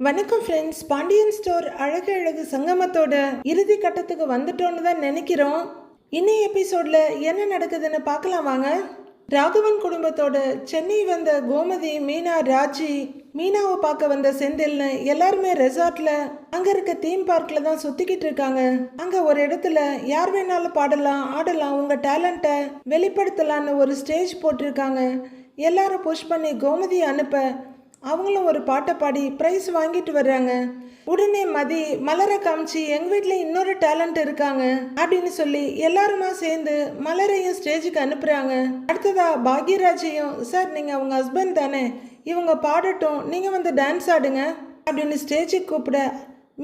வணக்கம் friends. Pandian store அழகு அழகு சங்கமத்தோட இறுதி கட்டத்துக்கு வந்துட்டோன்னு தான் நினைக்கிறோம். இன்னைய எபிசோட்ல என்ன நடக்குதுன்னு பார்க்கலாம் வாங்க. ராகவன் குடும்பத்தோட சென்னை வந்த கோமதி, மீனா, ராஜி, மீனாவை பார்க்க வந்த செந்தில்னு எல்லாருமே ரெசார்ட்ல அங்க இருக்க தீம் பார்க்ல தான் சுத்திக்கிட்டு இருக்காங்க. அங்க ஒரு இடத்துல யார் வேணாலும் பாடலாம், ஆடலாம், உங்க டேலண்ட்டை வெளிப்படுத்தலான்னு ஒரு ஸ்டேஜ் போட்டிருக்காங்க. எல்லாரும் புஷ் பண்ணி கோமதியை அனுப்ப அவங்களும் ஒரு பாட்டை பாடி ப்ரைஸ் வாங்கிட்டு வர்றாங்க. உடனே மதி மலரை காமிச்சு எங்கள் வீட்டில் இன்னொரு டேலண்ட் இருக்காங்க அப்படின்னு சொல்லி எல்லாருமா சேர்ந்து மலரையும் ஸ்டேஜுக்கு அனுப்புகிறாங்க. அடுத்ததா பாக்யராஜையும், சார் நீங்கள் அவங்க ஹஸ்பண்ட் தானே, இவங்க பாடட்டும், நீங்கள் வந்து டான்ஸ் ஆடுங்க அப்படின்னு ஸ்டேஜுக்கு கூப்பிட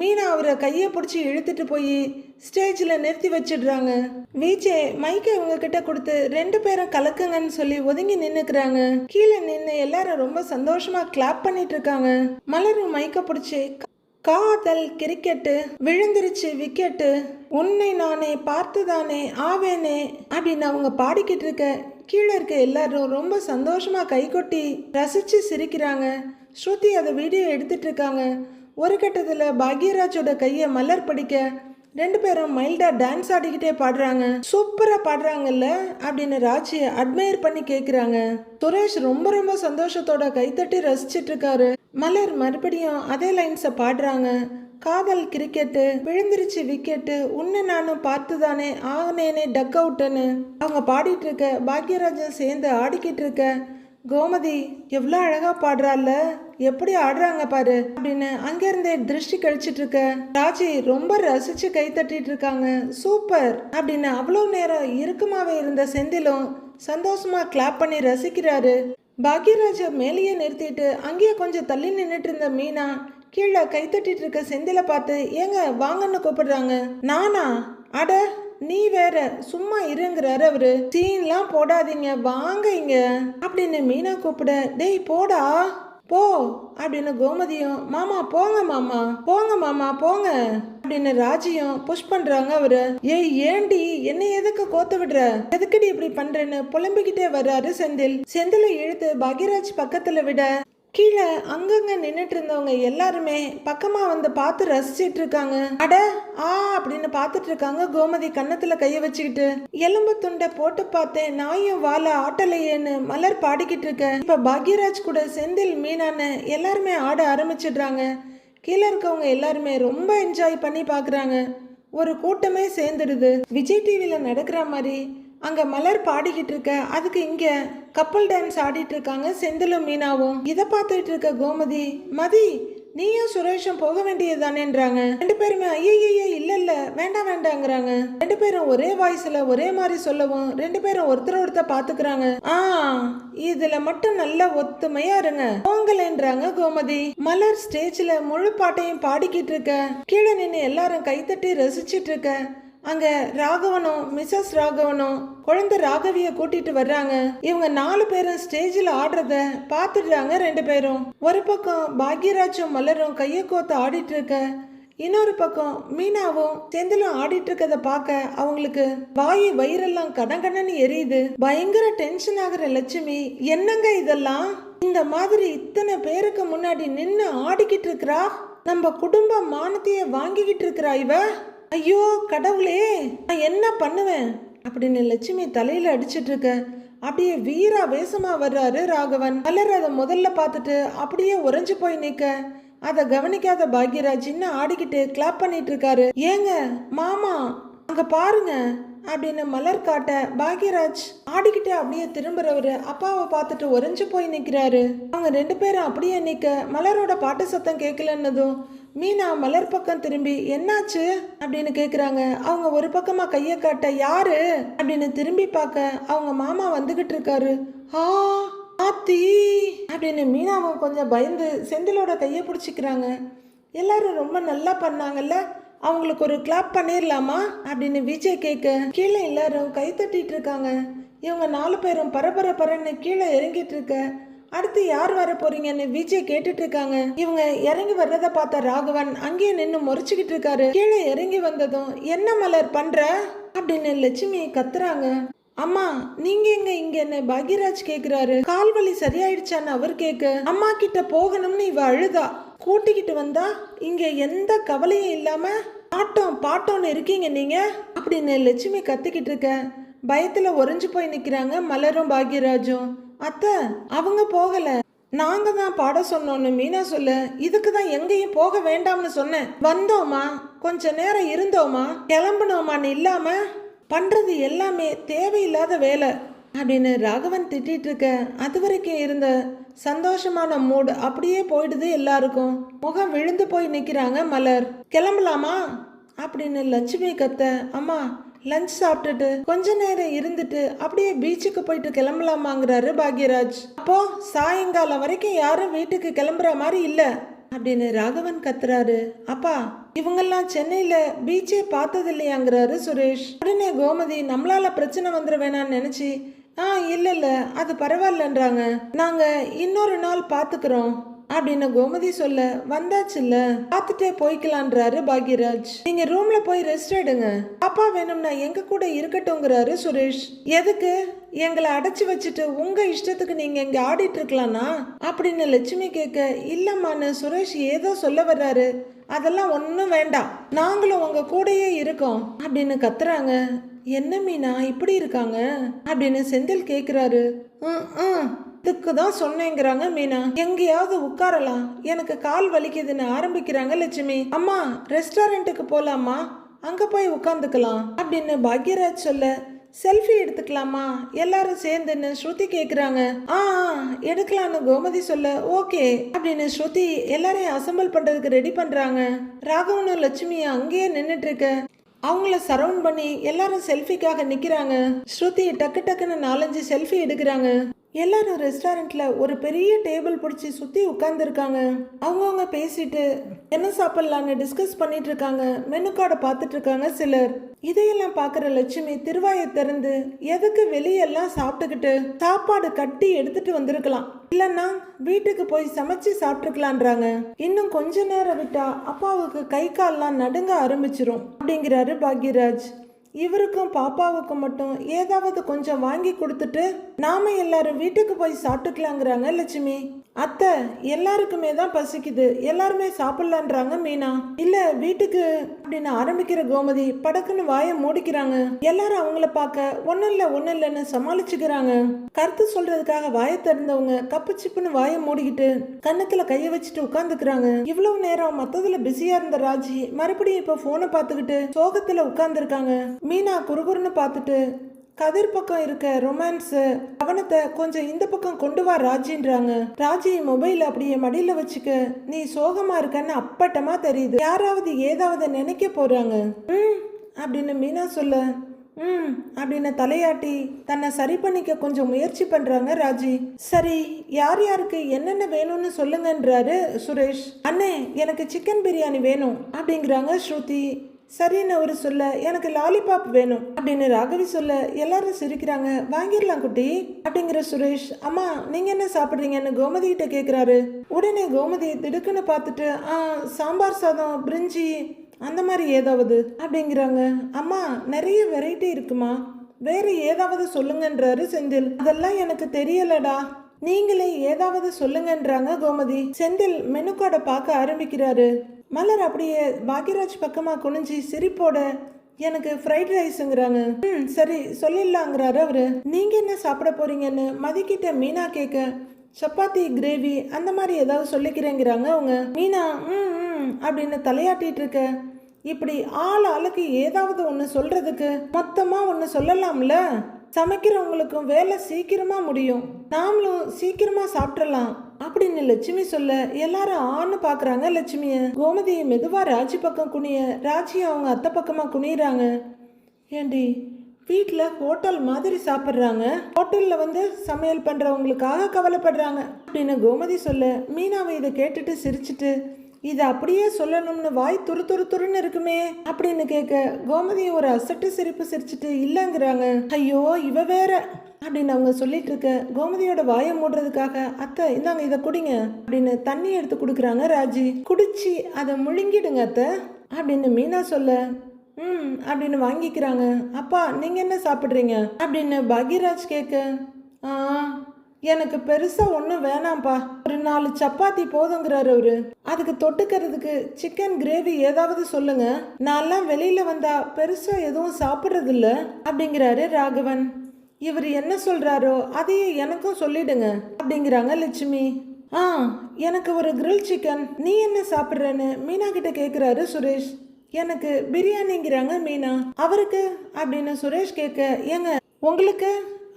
மீனா அவரை கையை பிடிச்சி இழுத்துட்டு போய் ஸ்டேஜில் நிறுத்தி வச்சிடுறாங்க. விஜய் மைக்கை இவங்க கிட்ட கொடுத்து 2 பேரும் கலக்குங்கன்னு சொல்லி ஒதுங்கி நின்னுக்கிறாங்க. கீழே நின்று எல்லாரும் ரொம்ப சந்தோஷமா கிளாப் பண்ணிட்டு இருக்காங்க. மலரும் மைக்கை பிடிச்சி காதல் கிரிக்கெட்டு விழுந்துருச்சு விக்கெட்டு, உன்னை நானே பார்த்துதானே ஆவேனே அப்படின்னு அவங்க பாடிக்கிட்டு இருக்க கீழே இருக்க எல்லாரும் ரொம்ப சந்தோஷமா கைகொட்டி ரசிச்சு சிரிக்கிறாங்க. ஸ்ருதி அதை வீடியோ எடுத்துட்டு இருக்காங்க. ஒரு கட்டத்தில் பாக்யராஜோட கையை மலர் படிக்க 2 பேரும் மைல்டா டான்ஸ் ஆடிக்கிட்டே பாடுறாங்க. சூப்பரா பாடுறாங்கல்ல அப்படின்னு ராஜியை அட்மையர் பண்ணி கேட்குறாங்க. சுரேஷ் ரொம்ப ரொம்ப சந்தோஷத்தோட கைத்தட்டி ரசிச்சிட்டு இருக்காரு. மலர் மறுபடியும் அதே லைன்ஸை பாடுறாங்க. காதல் கிரிக்கெட்டு விழுந்துருச்சு விக்கெட்டு, உன்னை நானும் பார்த்துதானே ஆனேனே டக் அவுட்டுன்னு அவங்க பாடிட்டு இருக்க பாக்யராஜன் சேர்ந்து ஆடிக்கிட்டு இருக்க கோமதி எவ்வளோ அழகா பாடுறாள்ல, எப்படி ஆடுறாங்க பாரு அப்படின்னு அங்கிருந்தே திருஷ்டி கழிச்சிட்டு இருக்க ராஜி ரொம்ப ரசிச்சு கை தட்டிட்டு இருக்காங்க. சூப்பர் அப்படின்னு அவ்வளோ நேரம் இறுக்கமாவே இருந்த செந்திலும் சந்தோஷமா கிளாப் பண்ணி ரசிக்கிறாரு. பாக்யராஜ மேலேயே நிறுத்திட்டு அங்கேயே கொஞ்சம் தள்ளி நின்றுட்டு இருந்த மீனா கீழே கை தட்டிட்டு இருக்க செந்தில பார்த்து ஏங்க வாங்கன்னு கூப்பிடுறாங்க. நானா? அட நீ வேற, சும்மா இருங்கிறாரு அவரு. சீன்லாம் போடாதீங்க, வாங்க இங்க அப்படின்னு மீனா கூப்பிட, டேய் போடா போ அப்படின்னு கோமதியும், மாமா போங்க மாமா, போங்க மாமா போங்க அப்படின்னு ராஜியும் புஷ் பண்றாங்க அவரு. ஏய் ஏண்டி என்னை எதுக்கு கோத்து விடுற, எதுக்குடி இப்படி பண்றேன்னு புலம்பிக்கிட்டே வர்றாரு செந்தில். செந்திலை இழுத்து பாக்யராஜ் பக்கத்துல விட கீழே அங்கங்க நின்றுட்டு இருந்தவங்க எல்லாருமே பக்கமா வந்து பார்த்து ரசிச்சிட்டு இருக்காங்க. அட ஆ அப்படின்னு பார்த்துட்டு இருக்காங்க. கோமதி கன்னத்துல கைய வச்சுக்கிட்டு, எலும்பு துண்டை போட்டு பார்த்தேன் நாயும் வாழ ஆட்டலையேன்னு மலர் பாடிக்கிட்டு இருக்க. இப்ப பாக்யராஜ் கூட செந்தில், மீனான்னு எல்லாருமே ஆட ஆரம்பிச்சிடுறாங்க. கீழே இருக்கவங்க எல்லாருமே ரொம்ப என்ஜாய் பண்ணி பாக்குறாங்க. ஒரு கூட்டமே சேர்ந்துடுது. விஜய் டிவில நடக்கிற மாதிரி அங்க மலர் பாடிக்கிட்டு இருக்க, அதுக்கு இங்க கப்பல் டான்ஸ் ஆடிட்டு இருக்காங்க செந்திலும் மீனாவும். இதை பார்த்துட்டு இருக்க கோமதி, மதி நீயும் சுரேஷும் போக வேண்டியதுதானேன்றாங்க. 2 பேருமே ஐயையே இல்ல இல்ல வேண்டாம் வேண்டாங்கிறாங்க. 2 பேரும் ஒரே வாய்ஸ்ல ஒரே மாதிரி சொல்லவும் 2 பேரும் ஒருத்தர் பாத்துக்கிறாங்க. இதுல மட்டும் நல்ல ஒத்துமையா இருங்க போங்கலன்றாங்க கோமதி. மலர் ஸ்டேஜ்ல முழு பாட்டையும் பாடிக்கிட்டு இருக்க கீழே நின்று எல்லாரும் கைத்தட்டி ரசிச்சிட்டு இருக்க அங்க ராகவனும் மிஸ்ஸஸ் ராகவனும் குழந்தை ராகவிய கூட்டிட்டு வர்றாங்க. இவங்க 4 பேரும் ஸ்டேஜில் ஆடுறத பார்த்துடுறாங்க 2 பேரும். ஒரு பக்கம் பாக்யராஜும் மலரும் கையை கோத்து ஆடிட்டு இருக்க, இன்னொரு பக்கம் மீனாவும் செந்திலும் ஆடிட்டு இருக்கத பார்க்க அவங்களுக்கு வாயு வயிறெல்லாம் கடகடன்னு எரியுது. பயங்கர டென்ஷன் ஆகுற லட்சுமி, என்னங்க இதெல்லாம், இந்த மாதிரி இத்தனை பேருக்கு முன்னாடி நின்று ஆடிக்கிட்டு இருக்கிறா, நம்ம குடும்ப மானத்தையே வாங்கிக்கிட்டு இருக்கிறா இவ, ஐயோ கடவுளே நான் என்ன பண்ணுவேன் அப்படின்னு லட்சுமி தலையில அடிச்சிட்டு இருக்க அப்படியே வீரா வேசமா வர்றாரு ராகவன். மலர் அதை முதல்ல பார்த்துட்டு அப்படியே உறைஞ்சு போய் நிக்க அதை கவனிக்காத பாக்யராஜ் இன்னும் ஆடிக்கிட்டு கிளாப் பண்ணிட்டு இருக்காரு. ஏங்க மாமா அங்க பாருங்க அப்படின்னு மலர் காட்ட பாக்யராஜ் ஆடிக்கிட்டு அப்படியே திரும்புறவரு அப்பாவை பார்த்துட்டு உறைஞ்சு போய் நிக்கிறாரு. அவங்க 2 பேரும் அப்படியே நிக்க மலரோட பாட்டு சத்தம் கேட்கலன்னதும் மீனா மலர் பக்கம் திரும்பி என்னாச்சு அப்படின்னு கேக்குறாங்க. அவங்க ஒரு பக்கமா கையை காட்ட யாரு அப்படின்னு திரும்பி பார்க்க அவங்க மாமா வந்துகிட்டு இருக்காரு. ஆத்தி அப்படின்னு மீனாவும் கொஞ்சம் பயந்து செந்திலோட கையை பிடிச்சிக்கிறாங்க. எல்லாரும் ரொம்ப நல்லா பண்ணாங்கல்ல, அவங்களுக்கு ஒரு கிளாப் பண்ணிடலாமா அப்படின்னு விஜய் கேட்க கீழே எல்லாரும் கை தட்டிட்டு இருக்காங்க. இவங்க 4 பேரும் பரபரன்னு கீழே இறங்கிட்டு இருக்க அடுத்து யார் வர போறீங்கன்னு விஜய் கேட்டுட்டு இருக்காங்க. இவங்க இறங்கி வர்றத பார்த்த ராகவன் அங்கேயே நின்று முறைச்சுக்கிட்டு இருக்காரு. கீழே இறங்கி வந்ததும் என்ன மலர் பண்ற அப்படின்னு லட்சுமி கத்துறாங்க. அம்மா நீங்க எங்க இங்க என்ன பாக்யராஜ் கேக்குறாரு. கால் வலி சரியாயிடுச்சான்னு அவர் கேட்க அம்மா கிட்ட போகணும்னு இவ அழுதா. கூட்டிக்கிட்டு வந்தா இங்க எந்த கவலையும் இல்லாம பாட்டம் பாட்டோன்னு இருக்கீங்க நீங்க அப்படின்னு லட்சுமி கத்திக்கிட்டு இருக்க. பயத்துல உறைஞ்சு போய் நிக்கிறாங்க மலரும் பாக்யராஜும். அத்தை அவங்க போகல, நாங்க தான் பாட சொன்னோன்னு மீனா சொல்ல. இதுக்கு தான் எங்கேயும் போக வேண்டாம்னு சொன்னேன். வந்தோமா, கொஞ்ச நேரம் இருந்தோமா, கிளம்புனோமான்னு இல்லாம பண்றது எல்லாமே தேவையில்லாத வேலை அப்படின்னு ராகவன் திட்டிட்டு இருக்க. அது வரைக்கும் இருந்த சந்தோஷமான மூட் அப்படியே போயிடுது எல்லாருக்கும். முகம் விழுந்து போய் நிக்கிறாங்க மலர். கிளம்பலாமா அப்படின்னு லட்சுமி கத்த. அம்மா லஞ்ச் சாப்பிட்டுட்டு கொஞ்ச நேரம் இருந்துட்டு அப்படியே பீச்சுக்கு போயிட்டு கிளம்பலாமாங்கிறாரு பாக்யராஜ். அப்போ சாயங்காலம் வரைக்கும் யாரும் வீட்டுக்கு கிளம்புற மாதிரி இல்ல அப்படின்னு ராகவன் கத்துறாரு. அப்பா இவங்கெல்லாம் சென்னையில பீச்சே பார்த்தது இல்லையாங்கிறாரு சுரேஷ். உடனே கோமதி நம்மளால பிரச்சனை வந்துட வேணான்னு நினைச்சு இல்ல அது பரவாயில்லன்றாங்க, நாங்க இன்னொரு நாள் பாத்துக்கிறோம் அப்படின்னு கோமதி சொல்ல. வந்தாச்சுல்ல பார்த்துட்டே போய்க்கலான்றாரு பாக்யராஜ். நீங்க ரூம்ல போய் ரெஸ்ட் எடுங்க, அப்பா வேணும்னா எங்க கூட இருக்கட்டும்ங்கிறாரு சுரேஷ். எதுக்கு எங்களை அடைச்சு வச்சுட்டு உங்க இஷ்டத்துக்கு நீங்க இங்க ஆடிட்டு இருக்கலாம்னா அப்படின்னு லட்சுமி கேட்க. இல்லம்மான்னு சுரேஷ் ஏதோ சொல்ல வர்றாரு. அதெல்லாம் ஒன்றும் வேண்டாம், நாங்களும் உங்க கூடயே இருக்கோம் அப்படின்னு கத்துறாங்க. என்ன மீனா இப்படி இருக்காங்க அப்படின்னு செந்தில் கேக்குறாரு. இதுக்கு தான் சொன்னேங்கிறாங்க மீனா. எங்கேயாவது உட்காரலாம், எனக்கு கால் வலிக்குதுன்னு ஆரம்பிக்கிறாங்க லட்சுமி. அம்மா ரெஸ்டாரண்ட்டுக்கு போலாமா, அங்க போய் உட்காந்துக்கலாம் அப்படின்னு பாக்யராஜ் சொல்ல. செல்ஃபி எடுத்துக்கலாமா எல்லாரும் சேர்ந்துன்னு ஸ்ருதி கேக்குறாங்க. எடுக்கலான்னு கோமதி சொல்ல. ஓகே அப்படின்னு ஸ்ருதி எல்லாரையும் அசம்பிள் பண்றதுக்கு ரெடி பண்றாங்க. ராகவனும் லட்சுமியும் அங்கேயே நின்றுட்டு இருக்க. அவங்கள சரவுண்ட் பண்ணி எல்லாரும் செல்ஃபிக்காக நிக்கிறாங்க. ஸ்ருதி டக்கு டக்குன்னு 4-5 செல்ஃபி எடுக்கிறாங்க. எல்லாரும் ரெஸ்டாரண்ட்ல ஒரு பெரிய டேபிள் பிடிச்சி சுத்தி உட்கார்ந்துருக்காங்க. அவங்கவுங்க பேசிட்டு என்ன சாப்பிடலான்னு டிஸ்கஸ் பண்ணிட்டு இருக்காங்க. மெனு கார்டை பார்த்துட்டு இருக்காங்க சிலர். இதையெல்லாம் பார்க்குற லட்சுமி திருவாயை திறந்து எதுக்கு வெளியெல்லாம் சாப்பிட்டுக்கிட்டு சாப்பாடு கட்டி எடுத்துட்டு வந்திருக்கலாம், இல்லைன்னா வீட்டுக்கு போய் சமைச்சு சாப்பிட்டுக்கலான்றாங்க. இன்னும் கொஞ்ச நேரம் விட்டா அப்பாவுக்கு கை கால்லாம் நடுங்க ஆரம்பிச்சிரும் அப்படிங்கிறாரு பாக்யராஜ். இவருக்கும் பாப்பாவுக்கும் மட்டும் ஏதாவது கொஞ்சம் வாங்கி கொடுத்துட்டு நாம எல்லாரும் வீட்டுக்கு போய் சாப்பிட்டுக்கலாங்கிறாங்க லட்சுமி. அத்தை எல்லாருக்குமே தான் பசிக்குது, எல்லாருமே சாப்பிடலான்றாங்க மீனா. இல்ல வீட்டுக்கு அப்படின்னு ஆரம்பிக்கிற கோமதி படக்குன்னு வாயை மூடிக்கிறாங்க. எல்லாரும் அவங்கள பார்க்க ஒன்னும் இல்லைன்னு சமாளிச்சுக்கிறாங்க. கருத்து சொல்றதுக்காக வாயை திறந்தவங்க கப்பு சிப்புன்னு வாயை மூடிக்கிட்டு கன்னத்துல கைய வச்சுட்டு உட்கார்ந்துக்கிறாங்க. இவ்வளவு நேரம் மத்ததுல பிஸியா இருந்த ராஜி மறுபடியும் இப்ப போனை பார்த்துக்கிட்டு சோகத்துல உட்கார்ந்துருக்காங்க. மீனா குறுகுறுன்னு பார்த்துட்டு கதிர் பக்கம் இருக்க ரொமான்ஸ் கவனத்தை கொஞ்சம் இந்த பக்கம் கொண்டு வா ராஜின்றாங்க. ராஜி மொபைல் அப்படியே மடியில வச்சுக்க. நீ சோகமா இருக்கன்னு அப்பட்டமா தெரியுது, யாராவது ஏதாவது நினைக்க போறாங்க அப்படின்னு மீனா சொல்ல. அப்படின்னு தலையாட்டி தன்னை சரி பண்ணிக்க கொஞ்சம் முயற்சி பண்றாங்க ராஜி. சரி யார் யாருக்கு என்னென்ன வேணும்னு சொல்லுங்கன்றாரு சுரேஷ். அண்ணே எனக்கு சிக்கன் பிரியாணி வேணும் அப்படிங்கிறாங்க ஸ்ருதி. சரின்னு அவரு சொல்ல. எனக்கு லாலிபாப் வேணும் அப்படின்னு ராகவி சொல்ல. எல்லாரும் சிரிக்கிறாங்க. வாங்கிடலாம் குட்டி அப்படிங்கிற சுரேஷ். அம்மா நீங்க என்ன சாப்பிட்றீங்கன்னு கோமதி கிட்ட கேக்குறாரு. உடனே கோமதி திடுக்குன்னு பார்த்துட்டு சாம்பார் சாதம் பிரிஞ்சி அந்த மாதிரி ஏதாவது அப்படிங்கிறாங்க. அம்மா நிறைய வெரைட்டி இருக்குமா, வேற ஏதாவது சொல்லுங்கன்றாரு செந்தில். அதெல்லாம் எனக்கு தெரியலடா, நீங்களே ஏதாவது சொல்லுங்கன்றாங்க கோமதி. செந்தில் மெனு கார்டை பார்க்க ஆரம்பிக்கிறாரு. மலர் அப்படியே பாக்யராஜ் பக்கமா குனிஞ்சி சிரிப்போட எனக்கு ஃப்ரைட் ரைஸுங்கிறாங்க. சரி சொல்லிடலாங்கிறாரு அவரு. நீங்க என்ன சாப்பிட போறீங்கன்னு மதிக்கிட்ட மீனா கேட்க. சப்பாத்தி கிரேவி அந்த மாதிரி ஏதாவது சொல்லிக்கிறேங்கிறாங்க அவங்க. மீனா அப்படின்னு தலையாட்டிட்டு இருக்க. இப்படி ஆளுக்கு ஏதாவது ஒன்று சொல்றதுக்கு மொத்தமா ஒன்று சொல்லலாம்ல. சமைக்கிறவங்களுக்கும் வேலை சீக்கிரமா முடியும், நாமளும் சீக்கிரமா சாப்பிடலாம் அப்படின்னு லட்சுமி சொல்ல. எல்லாரும் ஆன்னு பாக்குறாங்க லட்சுமிய. கோமதி மெதுவா ராஜி பக்கம் குனிய. ராஜி அவங்க அத்தை பக்கமா குனிறாங்க. ஏண்டி வீட்டில் ஹோட்டல் மாதிரி சாப்பிட்றாங்க, ஹோட்டலில் வந்து சமையல் பண்ணுறவங்களுக்காக கவலைப்படுறாங்க அப்படின்னு கோமதி சொல்ல. மீனாவை இதை கேட்டுட்டு சிரிச்சுட்டு இதை அப்படியே சொல்லணும்னு வாய் துருன்னு இருக்குமே அப்படின்னு கேட்க. கோமதி ஒரு அசட்டு சிரிப்பு சிரிச்சுட்டு இல்லைங்கிறாங்க. ஐயோ இவ வேற அப்படின்னு அவங்க சொல்லிட்டு இருக்க. கோமதியோட வாயை மூடுறதுக்காக அத்தை இந்தாங்க இதை குடிங்க அப்படின்னு தண்ணி எடுத்து கொடுக்குறாங்க ராஜி. குடிச்சு அதை முழுங்கிடுங்க அத்தை அப்படின்னு மீனா சொல்ல. அப்படின்னு வாங்கிக்கிறாங்க. அப்பா நீங்க என்ன சாப்பிட்றீங்க அப்படின்னு பாக்யராஜ் கேட்க, ஆ எனக்கு பெருசா ஒன்றும் வேணாம்ப்பா, ஒரு 4 சப்பாத்தி போதுங்கிறாரு அவரு. அதுக்கு தொட்டுக்கிறதுக்கு சிக்கன் கிரேவி ஏதாவது சொல்லுங்க, நான்லாம் வெளியில வந்தா பெருசா எதுவும் சாப்பிட்றது இல்ல அப்படிங்கிறாரு ராகவன். இவர் என்ன சொல்றாரோ அதையே எனக்கும் சொல்லிடுங்க அப்படிங்கிறாங்க லட்சுமி. ஆ எனக்கு ஒரு கிரில் சிக்கன், நீ என்ன சாப்பிட்றன்னு மீனா கிட்ட கேட்குறாரு சுரேஷ். எனக்கு பிரியாணிங்கிறாங்க மீனா. அவருக்கு அப்படின்னு சுரேஷ் கேட்க, ஏங்க உங்களுக்கு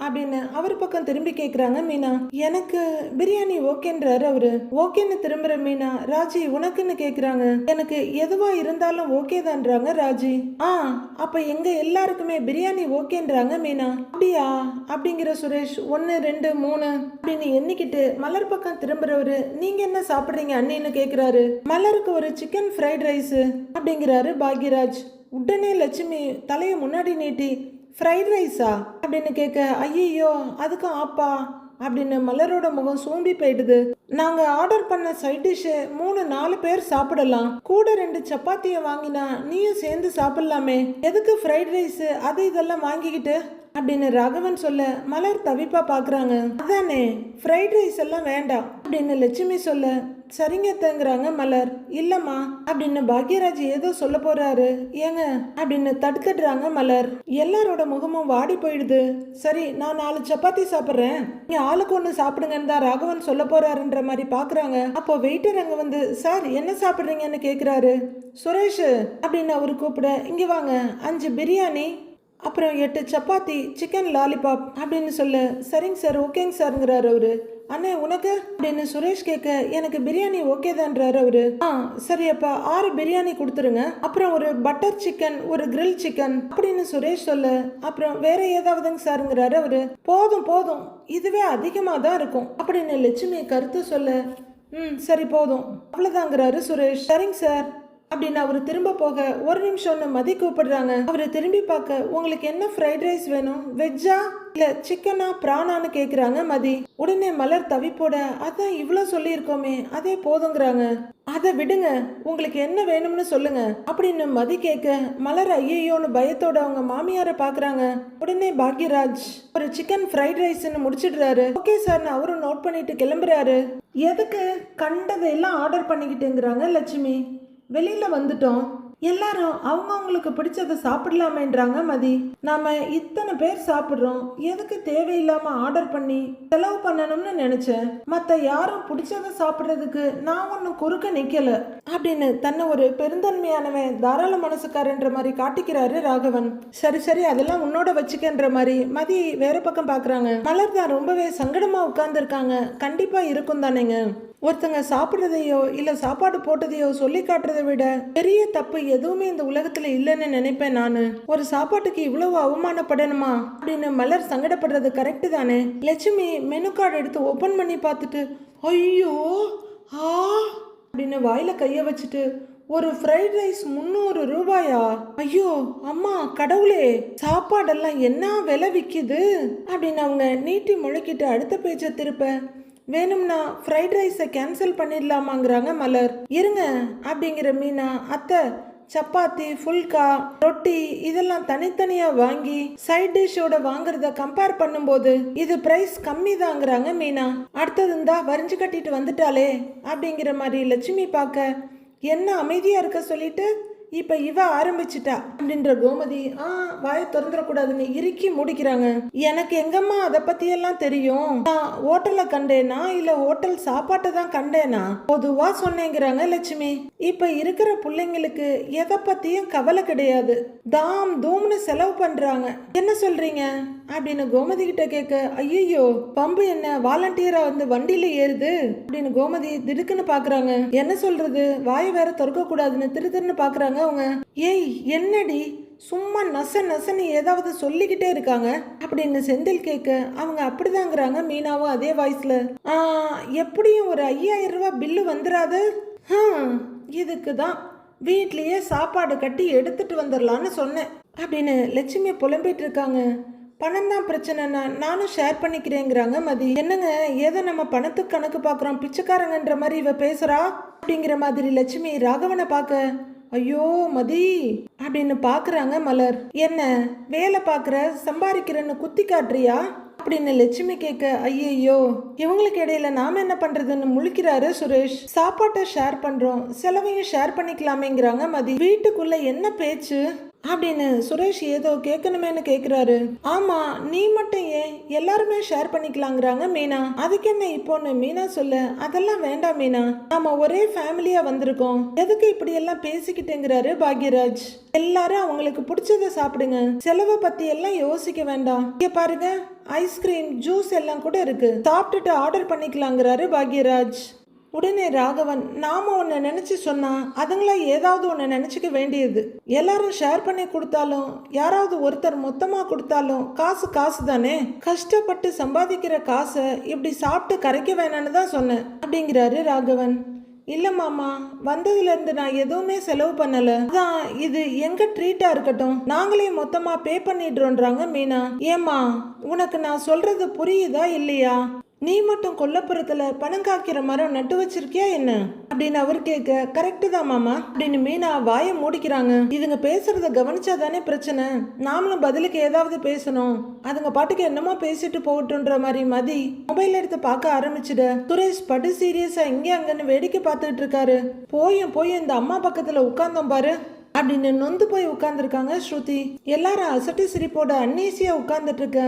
அப்படின்னு அவர் பக்கம் திரும்பி கேட்குறாங்க மீனா. எனக்கு பிரியாணி ஓகேன்றாரு அவரு. ஓகேன்னு திரும்புற மீனா, ராஜி உனக்குன்னு கேட்குறாங்க. எனக்கு எதுவா இருந்தாலும் ஓகே தான்றாங்க ராஜி. அப்ப எங்க எல்லாருக்குமே பிரியாணி ஓகேன்றாங்க மீனா. அப்படியா அப்படிங்கிற சுரேஷ் 1 2 3 அப்படின்னு எண்ணிக்கிட்டு மலர் பக்கம் திரும்புறவரு, நீங்க என்ன சாப்பிட்றீங்க அண்ணின்னு கேட்குறாரு. மலருக்கு ஒரு சிக்கன் ஃப்ரைட் ரைஸ் அப்படிங்கிறாரு பாக்யராஜ். உடனே லட்சுமி தலையை முன்னாடி நீட்டி, ஃப்ரைட் ரைஸா அப்படின்னு கேட்க, ஐயோ அதுக்கும் ஆப்பா அப்படின்னு மலரோட முகம் சூம்பி போயிடுது. நாங்க ஆர்டர் பண்ண சைட் டிஷ்ஷு 3 4 பேர் சாப்பிடலாம், கூட 2 சப்பாத்தியை வாங்கினா நீயும் சேர்ந்து சாப்பிடலாமே, எதுக்கு ஃப்ரைட் ரைஸ் அது இதெல்லாம் வாங்கிக்கிட்டு அப்படின்னு ராகவன் சொல்ல மலர் தவிப்பா பாக்குறாங்க. அதானே ஃப்ரைட் ரைஸ் எல்லாம் வேண்டாம் அப்படின்னு லட்சுமி சொல்ல, சரிங்க தங்குறாங்க மலர். இல்லம்மா அப்படின்னு பாக்யராஜ் ஏதோ சொல்ல போறாரு. ஏங்க அப்படின்னு தடுத்துடுறாங்க மலர். எல்லாரோட முகமும் வாடி போயிடுது. சரி நான் 4 சப்பாத்தி சாப்பிட்றேன், நீங்க ஆளுக்கு 1 சாப்பிடுங்கன்னு தான் ராகவன் சொல்ல போறாருன்ற மாதிரி பாக்குறாங்க. அப்போ வெயிட்டர் அங்க வந்து, சார் என்ன சாப்பிட்றீங்கன்னு கேக்குறாரு. சுரேஷ் அப்படின்னு அவரு கூப்பிட, இங்க வாங்க 5 பிரியாணி அப்புறம் 8 சப்பாத்தி சிக்கன் லாலிபாப் அப்படின்னு சொல்ல, சரிங்க சார் ஓகேங்க சார்ங்கிறாரு அவரு. அண்ணே உனக்கு அப்படின்னு சுரேஷ் கேட்க, எனக்கு பிரியாணி ஓகே தான்றாரு அவரு. சரி அப்ப 6 பிரியாணி கொடுத்துருங்க, அப்புறம் ஒரு பட்டர் சிக்கன் ஒரு கிரில் சிக்கன் அப்படின்னு சுரேஷ் சொல்ல, அப்புறம் வேற ஏதாவதுங்க சாருங்கிறாரு அவரு. போதும் போதும் இதுவே அதிகமா தான் இருக்கும் அப்படின்னு லட்சுமி கருத்து சொல்ல, சரி போதும் அவ்வளவுதாங்கிறாரு சுரேஷ். சரிங்க சார் அப்படின்னு அவரு திரும்ப போக, ஒரு நிமிஷம்னு மதி கூப்பிடுறாங்க. அவரு திரும்பி பார்க்க, உங்களுக்கு என்ன ஃப்ரைட் ரைஸ் வேணும், வெஜ்ஜா இல்ல சிக்கனா பிரானான்னு கேக்குறாங்க மதி. உடனே மலர் தவிப்போட, அதான் இவ்வளோ சொல்லியிருக்கோமே அதே போதுங்கிறாங்க. அதை விடுங்க உங்களுக்கு என்ன வேணும்னு சொல்லுங்க அப்படின்னு மதி கேட்க, மலர் ஐயோன்னு பயத்தோட அவங்க மாமியார பாக்குறாங்க. உடனே பாக்யராஜ் ஒரு சிக்கன் ஃப்ரைட் ரைஸ்ன்னு முடிச்சிடுறாரு. ஓகே சார்னு அவரும் நோட் பண்ணிட்டு கிளம்புறாரு. எதுக்கு கண்டதையெல்லாம் ஆர்டர் பண்ணிக்கிட்டுங்கிறாங்க லட்சுமி. வெளியில வந்துட்டோம், எல்லாரும் அவங்களுக்கு பிடிச்சதை சாப்பிடலாமேன்றாங்க மதி. நாம இத்தனை பேர் சாப்பிட்றோம், எதுக்கு தேவையில்லாம ஆர்டர் பண்ணி செலவு பண்ணணும்னு நினைச்சேன், மற்ற யாரும் பிடிச்சதை சாப்பிட்றதுக்கு நான் ஒன்றும் குறுக்க நிக்கல அப்படின்னு தன்னை ஒரு பெருந்தன்மையானவன் தாராள மனசுக்காரன்ற மாதிரி காட்டிக்கிறாரு ராகவன். சரி சரி அதெல்லாம் உன்னோட வச்சுக்கன்ற மாதிரி மதி வேற பக்கம் பாக்குறாங்க. மலர் தான் ரொம்பவே சங்கடமா உட்கார்ந்து இருக்காங்க. கண்டிப்பா இருக்கும் தானேங்க, ஒருத்தங்க சாப்பிட்றதையோ இல்ல சாப்பாடு போட்டதையோ சொல்லி காட்டுறதை விட பெரிய தப்பு எதுவுமே இந்த உலகத்துல இல்லைன்னு நினைப்பேன் நானு. ஒரு சாப்பாட்டுக்கு இவ்வளவு அவமானப்படணுமா அப்படின்னு மலர் சங்கடப்படுறது கரெக்ட் தானே. லட்சுமி மெனு கார்டு எடுத்து ஓபன் பண்ணி பார்த்துட்டு, ஐயோ அப்படின்னு வாயில கைய வச்சுட்டு, ஒரு ஃப்ரைட் ரைஸ் 300 ரூபாயா, ஐயோ அம்மா கடவுளே, சாப்பாடெல்லாம் என்ன விலை விற்கிது அப்படின்னு அவங்க நீட்டி முழக்கிட்டு அடுத்த பேச்சை திருப்ப, வேணும்னா ஃப்ரைட் ரைஸை கேன்சல் பண்ணிடலாமாங்கிறாங்க மலர். இருங்க அப்படிங்கிற மீனா, அத்தை சப்பாத்தி ஃபுல்கா ரொட்டி இதெல்லாம் தனித்தனியாக வாங்கி சைட் டிஷ்ஷோட வாங்குறத கம்பேர் பண்ணும்போது இது பிரைஸ் கம்மி தாங்கிறாங்க மீனா. அடுத்தது இருந்தா வரிஞ்சு கட்டிட்டு வந்துட்டாலே அப்படிங்கிற மாதிரி லட்சுமி பார்க்க, என்ன அமைதியாக இருக்க சொல்லிட்டு இப்ப இவ ஆரம்பிச்சிட்டா அப்படின்ற கோமதி வாயை திறந்துடக்கூடாதுன்னு இறுக்கி முடிக்கிறாங்க. எனக்கு எங்கம்மா அதை பத்தி எல்லாம் தெரியும், நான் ஹோட்டல்ல கண்டேனா இல்ல ஹோட்டல் சாப்பாட்டை தான் கண்டேனா, பொதுவா சொன்னேங்கிறாங்க லட்சுமி. இப்ப இருக்கிற பிள்ளைங்களுக்கு எதை பத்தியும் கவலை கிடையாது, தாம் தூம்னு செலவு பண்றாங்க. என்ன சொல்றீங்க அப்படின்னு கோமதி கிட்ட கேட்க, ஐயோ பம்பு என்ன வாலண்டியரா வந்து வண்டியில ஏறுது அப்படின்னு கோமதி திடுக்குன்னு பாக்குறாங்க. என்ன சொல்றது, வாயை வேற திறக்க கூடாதுன்னு திருன்னு பாக்குறாங்க அவங்க. ஏய் என்னடி சும்மா நச நசன்னு ஏதாவது சொல்லிக்கிட்டே இருக்காங்க அப்படின்னு செந்தில் கேட்க, அவங்க அப்படிதாங்கிறாங்க மீனாவும் அதே வாய்ஸ்ல. எப்படியும் ஒரு 5000 ரூபாய் பில்லு வந்துடாது, இதுக்கு தான் வீட்லயே சாப்பாடு கட்டி எடுத்துட்டு வந்துடலான்னு சொன்னேன் அப்படின்னு லட்சுமி புலம்பிட்டு இருக்காங்க. பணம் தான் பிரச்சனைனா நானும் ஷேர் பண்ணிக்கிறேங்கிறாங்க மதி. என்னங்க ஏதோ நம்ம பணத்துக்கு கணக்கு பார்க்குறோம் பிச்சைக்காரங்கன்ற மாதிரி இவ பேசுறா அப்படிங்கிற மாதிரி லட்சுமி ராகவனை பார்க்க, ஐயோ மதி அப்படின்னு பாக்குறாங்க மலர். என்ன வேலை பாக்குற சம்பாதிக்கிறன்னு குத்தி காட்டுறியா அப்படின்னு லட்சுமி கேட்க, ஐயோ இவங்களுக்கு இடையில நாம என்ன பண்றதுன்னு முழிக்கிறாரு சுரேஷ். சாப்பாட்டை ஷேர் பண்றோம், செலவையும் ஷேர் பண்ணிக்கலாமேங்கிறாங்க மதி. வீட்டுக்குள்ள என்ன பேச்சு அப்படின்னு சுரேஷ் ஏதோ கேட்கணுமேனு கேக்குறாரு. ஆமா நீ மட்டும் ஏன், எல்லாருமே ஷேர் பண்ணிக்கலாங்கிறாங்க மீனா. அதுக்கு என்ன இப்போன்னு மீனா சொல்ல, அதெல்லாம் வேண்டாம் மீனா, நாம ஒரே ஃபேமிலியா வந்திருக்கோம், எதுக்கு இப்படி எல்லாம் பேசிக்கிட்டுங்கிறாரு பாக்யராஜ். எல்லாரும் அவங்களுக்கு பிடிச்சத சாப்பிடுங்க, செலவை பத்தி எல்லாம் யோசிக்க வேண்டாம். இங்க பாருங்க ஐஸ்கிரீம் ஜூஸ் எல்லாம் கூட இருக்கு, சாப்பிட்டுட்டு ஆர்டர் பண்ணிக்கலாங்கிறாரு பாக்யராஜ். உடனே ராகவன், நாம ஒன்று நினைச்சு சொன்னா அதுங்களா ஏதாவது ஒன்று நினைச்சுக்க வேண்டியது. எல்லாரும் ஷேர் பண்ணி கொடுத்தாலும் யாராவது ஒருத்தர் மொத்தமா கொடுத்தாலும் காசு காசு தானே, கஷ்டப்பட்டு சம்பாதிக்கிற காசை இப்படி சாப்பிட்டு கரைக்க வேணான்னு தான் சொன்னேன் அப்படிங்கிறாரு ராகவன். இல்ல மாமா, வந்ததுல இருந்து நான் எதுவுமே செலவு பண்ணல, அதான் இது எங்க ட்ரீட்டா இருக்கட்டும், நாங்களே மொத்தமா பே பண்ணிடுறோன்றாங்க மீனா. ஏமா உனக்கு நான் சொல்றது புரியுதா இல்லையா, நீ மட்டும் கொல்லப்புறத்துல பணம் காய்க்கிற மரம் நட்டு வச்சிருக்கியா என்ன அப்படின்னு அவர் கேட்க, கரெக்டு தான் மாமா அப்படின்னு மீனா வாயை மூடிக்கிறாங்க. இதுங்க பேசுறத கவனிச்சாதானே பிரச்சனை, நாமளும் பதிலுக்கு ஏதாவது பேசணும், அதுங்க பாட்டுக்கு என்னமோ பேசிட்டு போகட்டுன்ற மாதிரி மதி மொபைல் எடுத்து பார்க்க ஆரம்பிச்சுட. சுரேஷ் படு சீரியஸா இங்கே அங்கன்னு வேடிக்கை பார்த்துட்டு இருக்காரு. போய் இந்த அம்மா பக்கத்துல உட்கார்ந்தோம் பாரு அப்படின்னு நொந்து போய் உட்கார்ந்துருக்காங்க ஸ்ருதி. எல்லாரும் அசட்டு சிரிப்போட அன்னீசியா உட்கார்ந்துட்டு இருக்க.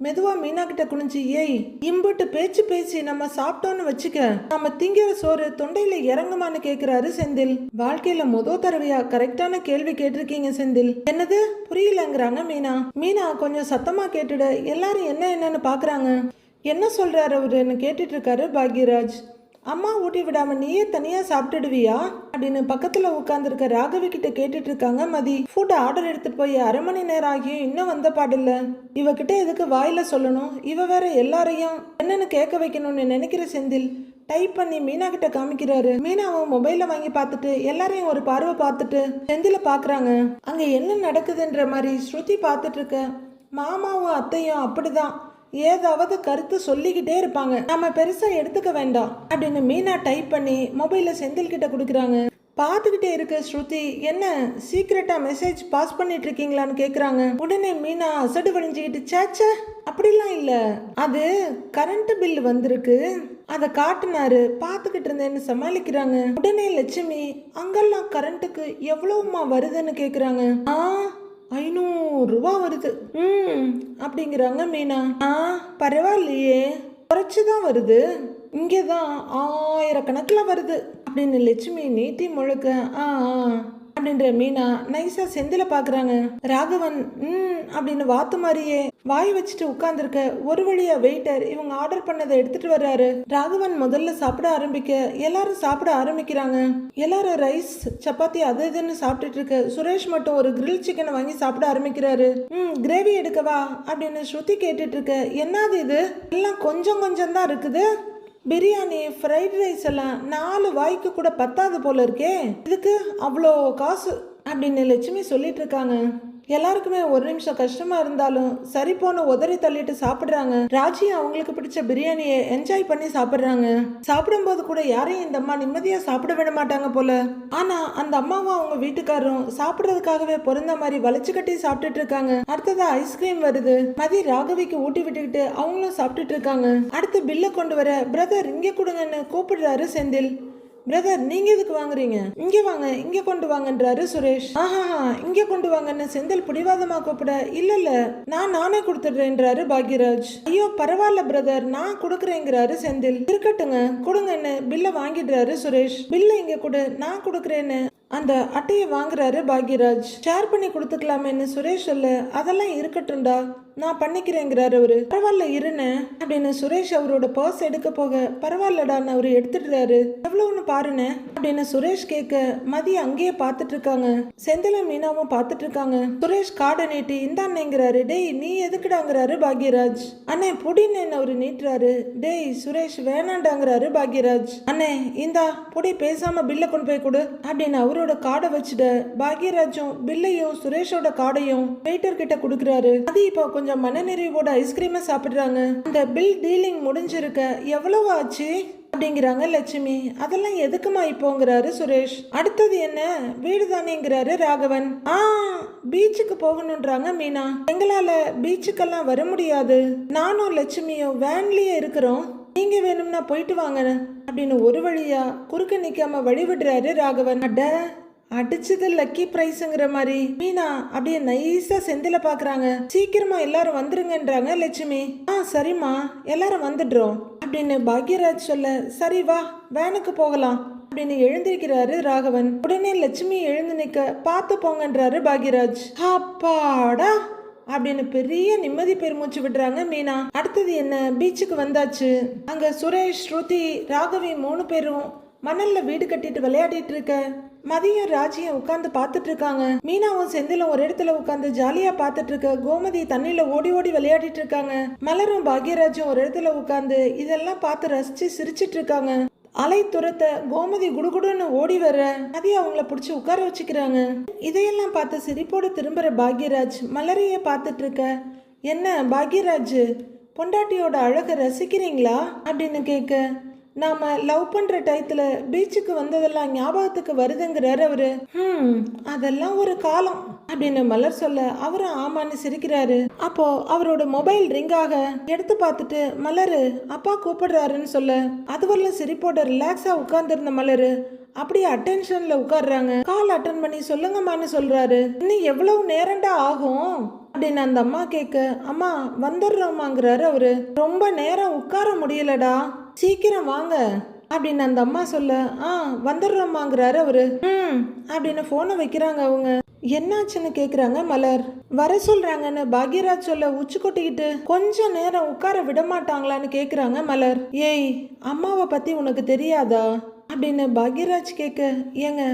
மெதுவா மீனா கிட்ட குனிஞ்சு, ஏய் இம்புட்டு பேச்சு பேசி நம்ம சாப்பிட்டோன்னு வச்சுக்க, நம்ம திங்கிற சோறு தொண்டையில இறங்குமான்னு கேக்குறாரு செந்தில். வாழ்க்கையில தடவையா கரெக்டான கேள்வி கேட்டிருக்கீங்க செந்தில். என்னது புரியலங்கிறாங்க மீனா. மீனா கொஞ்சம் சத்தமா கேட்டுட எல்லாரும் என்னன்னு பாக்குறாங்க. என்ன சொல்றாரு அவருன்னு கேட்டுட்டு இருக்காரு பாக்யராஜ். அம்மா ஊட்டி விடாம நீயே தனியா சாப்பிட்டுடுவியா அப்படின்னு பக்கத்துல உட்கார்ந்துருக்க ராகவி கிட்ட கேட்டுட்டு இருக்காங்க மதி. ஃபுட் ஆர்டர் எடுத்துட்டு போய் 1/2 மணி நேரம் ஆகியும் இன்னும் வந்த பாடில்ல. இவகிட்ட எதுக்கு வாயில சொல்லணும், இவ வேற எல்லாரையும் என்னன்னு கேட்க வைக்கணும்னு நினைக்கிற செந்தில் டைப் பண்ணி மீனா கிட்ட காமிக்கிறாரு. மீனாவும் மொபைல வாங்கி பார்த்துட்டு எல்லாரையும் ஒரு பார்வை பார்த்துட்டு செந்தில பாக்குறாங்க. அங்க என்ன நடக்குதுன்ற மாதிரி ஸ்ருதி பார்த்துட்டு இருக்க. மாமாவும் அத்தையும் அப்படிதான் ஏதாவது கருத்து சொல்லிக்கிட்டே இருப்பாங்க, நம்ம பெருசா எடுத்துக்க வேண்டாம் அப்படின்னு மீனா டைப் பண்ணி மொபைல செந்தில் கிட்ட கொடுக்குறாங்க. பார்த்துக்கிட்டே இருக்க ஸ்ருதி, என்ன சீக்கிரட்டா மெசேஜ் பாஸ் பண்ணிட்டு இருக்கீங்களான்னு கேக்குறாங்க. உடனே மீனா அசடு வழிஞ்சுக்கிட்டு, சேச்ச அப்படிலாம் இல்ல, அது கரண்ட் பில் வந்திருக்கு, அதை காட்டினாரு பார்த்துக்கிட்டு இருந்தேன்னு சமாளிக்கிறாங்க. உடனே லட்சுமி, அங்கெல்லாம் கரண்ட்டுக்கு எவ்வளவுமா வருதுன்னு கேக்குறாங்க. 500 ரூபா வருது அப்படிங்கிறாங்க மீனா. பரவாயில்லையே, குறைச்சுதான் வருது, இங்கேதான் 1000 கணக்கில் வருது அப்படின்னு லட்சுமி நீட்டி முழுக்க அப்படின்ற மீனா நைஸா செந்தில பாக்குறாங்க. ராகவன் அப்படின்னு வாத்து மாதிரியே வாய் வச்சுட்டு உட்கார்ந்துருக்க. ஒரு வழியா வெயிட்டர் இவங்க ஆர்டர் பண்ணதை எடுத்துட்டு வர்றாரு. ராகவன் முதல்ல சாப்பிட ஆரம்பிக்க எல்லாரும் சாப்பிட ஆரம்பிக்கிறாங்க. எல்லாரும் ரைஸ் சப்பாத்தி அது இதுன்னு சாப்பிட்டுட்டு இருக்க. சுரேஷ் மட்டும் ஒரு கிரில் சிக்கனை வாங்கி சாப்பிட ஆரம்பிக்கிறாரு. கிரேவி எடுக்கவா அப்படின்னு ஸ்ருதி கேட்டுட்டு இருக்க. என்னது இது எல்லாம் கொஞ்சம் கொஞ்சம் தான் இருக்குது, பிரியாணி ஃப்ரைட் ரைஸ் எல்லாம் 4 வாய்க்கு கூட பத்தாது போல இருக்கே, இதுக்கு அவ்வளோ காசு அப்படின்னு லட்சுமி சொல்லிட்டு இருக்காங்க. எல்லாருக்குமே ஒரு நிமிஷம் கஷ்டமா இருந்தாலும் சரி போன உதறி தள்ளிட்டு சாப்பிடுறாங்க. ராஜி அவங்களுக்கு பிடிச்ச பிரியாணியை என்ஜாய் பண்ணி சாப்பிடுறாங்க. சாப்பிடும்போது கூட யாரையும் இந்த அம்மா நிம்மதியா சாப்பிட விட மாட்டாங்க போல. ஆனா அந்த அம்மாவும் அவங்க வீட்டுக்காரரும் சாப்பிடுறதுக்காகவே பொருந்த மாதிரி வளைச்சு கட்டி சாப்பிட்டுட்டு இருக்காங்க. அடுத்ததா ஐஸ்கிரீம் வருது. மதி ராகவிக்கு ஊட்டி விட்டுக்கிட்டு அவங்களும் சாப்பிட்டுட்டு இருக்காங்க. அடுத்து பில்லை கொண்டு வர, பிரதர் இங்க கொடுங்கன்னு கூப்பிடுறாரு செந்தில். பிரதர் நீங்க எதுக்கு வாங்குறீங்க, இங்க வாங்க இங்க கொண்டு வாங்கன்றாரு சுரேஷ். இங்க கொண்டு வாங்கன்னு செந்தில் பிடிவாதமா கூப்பிட, இல்ல நானே கொடுத்துடுறேன்றாரு பாக்யராஜ். ஐயோ பரவாயில்ல பிரதர் நான் கொடுக்குறேங்கிறாரு செந்தில். இருக்கட்டுங்க கொடுங்கன்னு பில்ல வாங்கிடுறாரு சுரேஷ். பில்ல இங்க கொடு நான் கொடுக்குறேன்னு அந்த அட்டையை வாங்குறாரு பாக்யராஜ். ஷேர் பண்ணி கொடுத்துக்கலாமேன்னு சுரேஷ் சொல்ல, அதெல்லாம் இருக்கட்டும்டா நான் பண்ணிக்கிறேங்கிறாரு அவரு. பரவாயில்ல இருன்னு அப்படின்னு சுரேஷ் அவரோட பர்ஸ் எடுக்க போக, பரவாயில்லடான்னு அவரு எடுத்துடுறாரு. எவ்வளவுன்னு பாருன்னு அப்படின்னு சுரேஷ் கேட்க, மதி அங்கேயே பார்த்துட்டு இருக்காங்க. செந்திலும் மீனாவும் பார்த்துட்டு இருக்காங்க. சுரேஷ் காடை நீட்டி இந்தான்னுங்கிறாரு. டேய் நீ எதுக்குடாங்கிறாரு பாக்யராஜ். அண்ணே புடின்னு அவரு நீட்டுறாரு. டேய் சுரேஷ் வேணாண்டாங்கிறாரு பாக்யராஜ். அண்ணே இந்தா புடி, பேசாம பில்ல கொண்டு போய் கொடு அப்படின்னு அவரோட காடை வச்சுட. பாக்யராஜும் பில்லையும் சுரேஷோட காடையும் வெயிட்டர் கிட்ட கொடுக்குறாரு. அது இப்போ கொஞ்சம் மனநிறைவோட ஐஸ்கிரீமை சாப்பிடுறாங்க. அந்த பில் டீலிங் முடிஞ்சிருக்க. எவ்வளவு ஆச்சு அப்படிங்கிறாங்க லட்சுமி. அதெல்லாம் எதுக்குமா இப்போங்கிறாரு சுரேஷ். அடுத்தது என்ன, வீடு தானேங்கிறாரு ராகவன். பீச்சுக்கு போகணுன்றாங்க மீனா. எங்களால பீச்சுக்கெல்லாம் வர முடியாது, நானும் லட்சுமியும் வேன்லயே இருக்கிறோம், நீங்க வேணும்னா போயிட்டு வாங்க அப்படின்னு ஒரு வழியா குறுக்க நிக்காம வழி விடுறாரு ராகவன். அட அடிச்சது லக்கி பிரைஸ்ங்கிற மாதிரி மீனா அப்படியே நைஸா செந்தில பாக்குறாங்க. சீக்கிரமா எல்லாரும் வந்துருங்கன்றாங்க லட்சுமி. சரிம்மா எல்லாரும் வந்துடுறோம் அப்படின்னு பாக்யராஜ் சொல்ல, சரி வா வேனுக்கு போகலாம் அப்படின்னு எழுந்திருக்கிறாரு ராகவன். உடனே லட்சுமி எழுந்து நிக்க, பார்த்து போங்கன்றாரு பாக்யராஜ். அப்பாடா அப்படின்னு பெரிய நிம்மதி பெருமூச்சு விடுறாங்க மீனா. அடுத்தது என்ன, பீச்சுக்கு வந்தாச்சு. அங்க சுரேஷ், ஸ்ருதி, ராகவி 3 பேரும் மணல்ல வீடு கட்டிட்டு விளையாடிட்டு இருக்க மதியம் ராஜியும் உட்காந்து பார்த்துட்டு இருக்காங்க. மீனாவும் செந்திலும் ஒரு இடத்துல உட்காந்து ஜாலியா பார்த்துட்டு இருக்க கோமதி தண்ணியில ஓடி ஓடி விளையாடிட்டு இருக்காங்க. மலரும் பாக்யராஜும் ஒரு இடத்துல உட்காந்து இதெல்லாம் பார்த்து ரசிச்சு சிரிச்சிட்டு இருக்காங்க. அலை துரத்த கோமதி குடுகுடுன்னு ஓடி வர மதிய அவங்கள பிடிச்சி உட்கார வச்சுக்கிறாங்க. இதையெல்லாம் பார்த்து சிரிப்போடு திரும்புற பாக்யராஜ் மலரைய பார்த்துட்டு இருக்க, என்ன பாக்யராஜ் பொண்டாட்டியோட அழகை ரசிக்கிறீங்களா அப்படின்னு கேட்க, நாம லவ் பண்ற டயத்துல பீச்சுக்கு வந்ததெல்லாம் ஞாபகத்துக்கு வருதுங்கிறாரு அவரு. அதெல்லாம் ஒரு காலம் அப்படின்னு மலர் சொல்ல, அவரும் ஆமான்னு சிரிக்கிறாரு. அப்போ அவரோட மொபைல் ரிங் ஆக எடுத்து பார்த்துட்டு, மலரு அப்பா கூப்பிடுறாருன்னு சொல்ல, அதுவரையும் சிரிப்போட ரிலாக்ஸா உட்கார்ந்துருந்த மலரு அப்படியே அட்டென்ஷன்ல உட்கார்றாங்க. கால் அட்டன் பண்ணி சொல்லுங்கம்மான்னு சொல்றாரு. இன்னும் எவ்வளவு நேரம்டா ஆகும் அப்படின்னு அந்த அம்மா கேட்க, அம்மா வந்துடுறோமாங்கிறாரு அவரு. ரொம்ப நேரம் உட்கார முடியலடா, சீக்கிரம் வாங்க அப்படின்னு அந்த அம்மா சொல்ல, வந்துடுறோமாங்கிறாரு அவரு. அப்படின்னு போனை வைக்கிறாங்க அவங்க. என்னாச்சுன்னு கேக்குறாங்க மலர். வர சொல்றாங்கன்னு பாக்யராஜ் சொல்ல உச்சி கொட்டிக்கிட்டு, கொஞ்ச நேரம் உட்கார விட மாட்டாங்களான்னு கேக்குறாங்க மலர். ஏய் அம்மாவை பத்தி உனக்கு தெரியாதா அப்படின்னு பாக்யராஜ் கேட்க, ஏங்க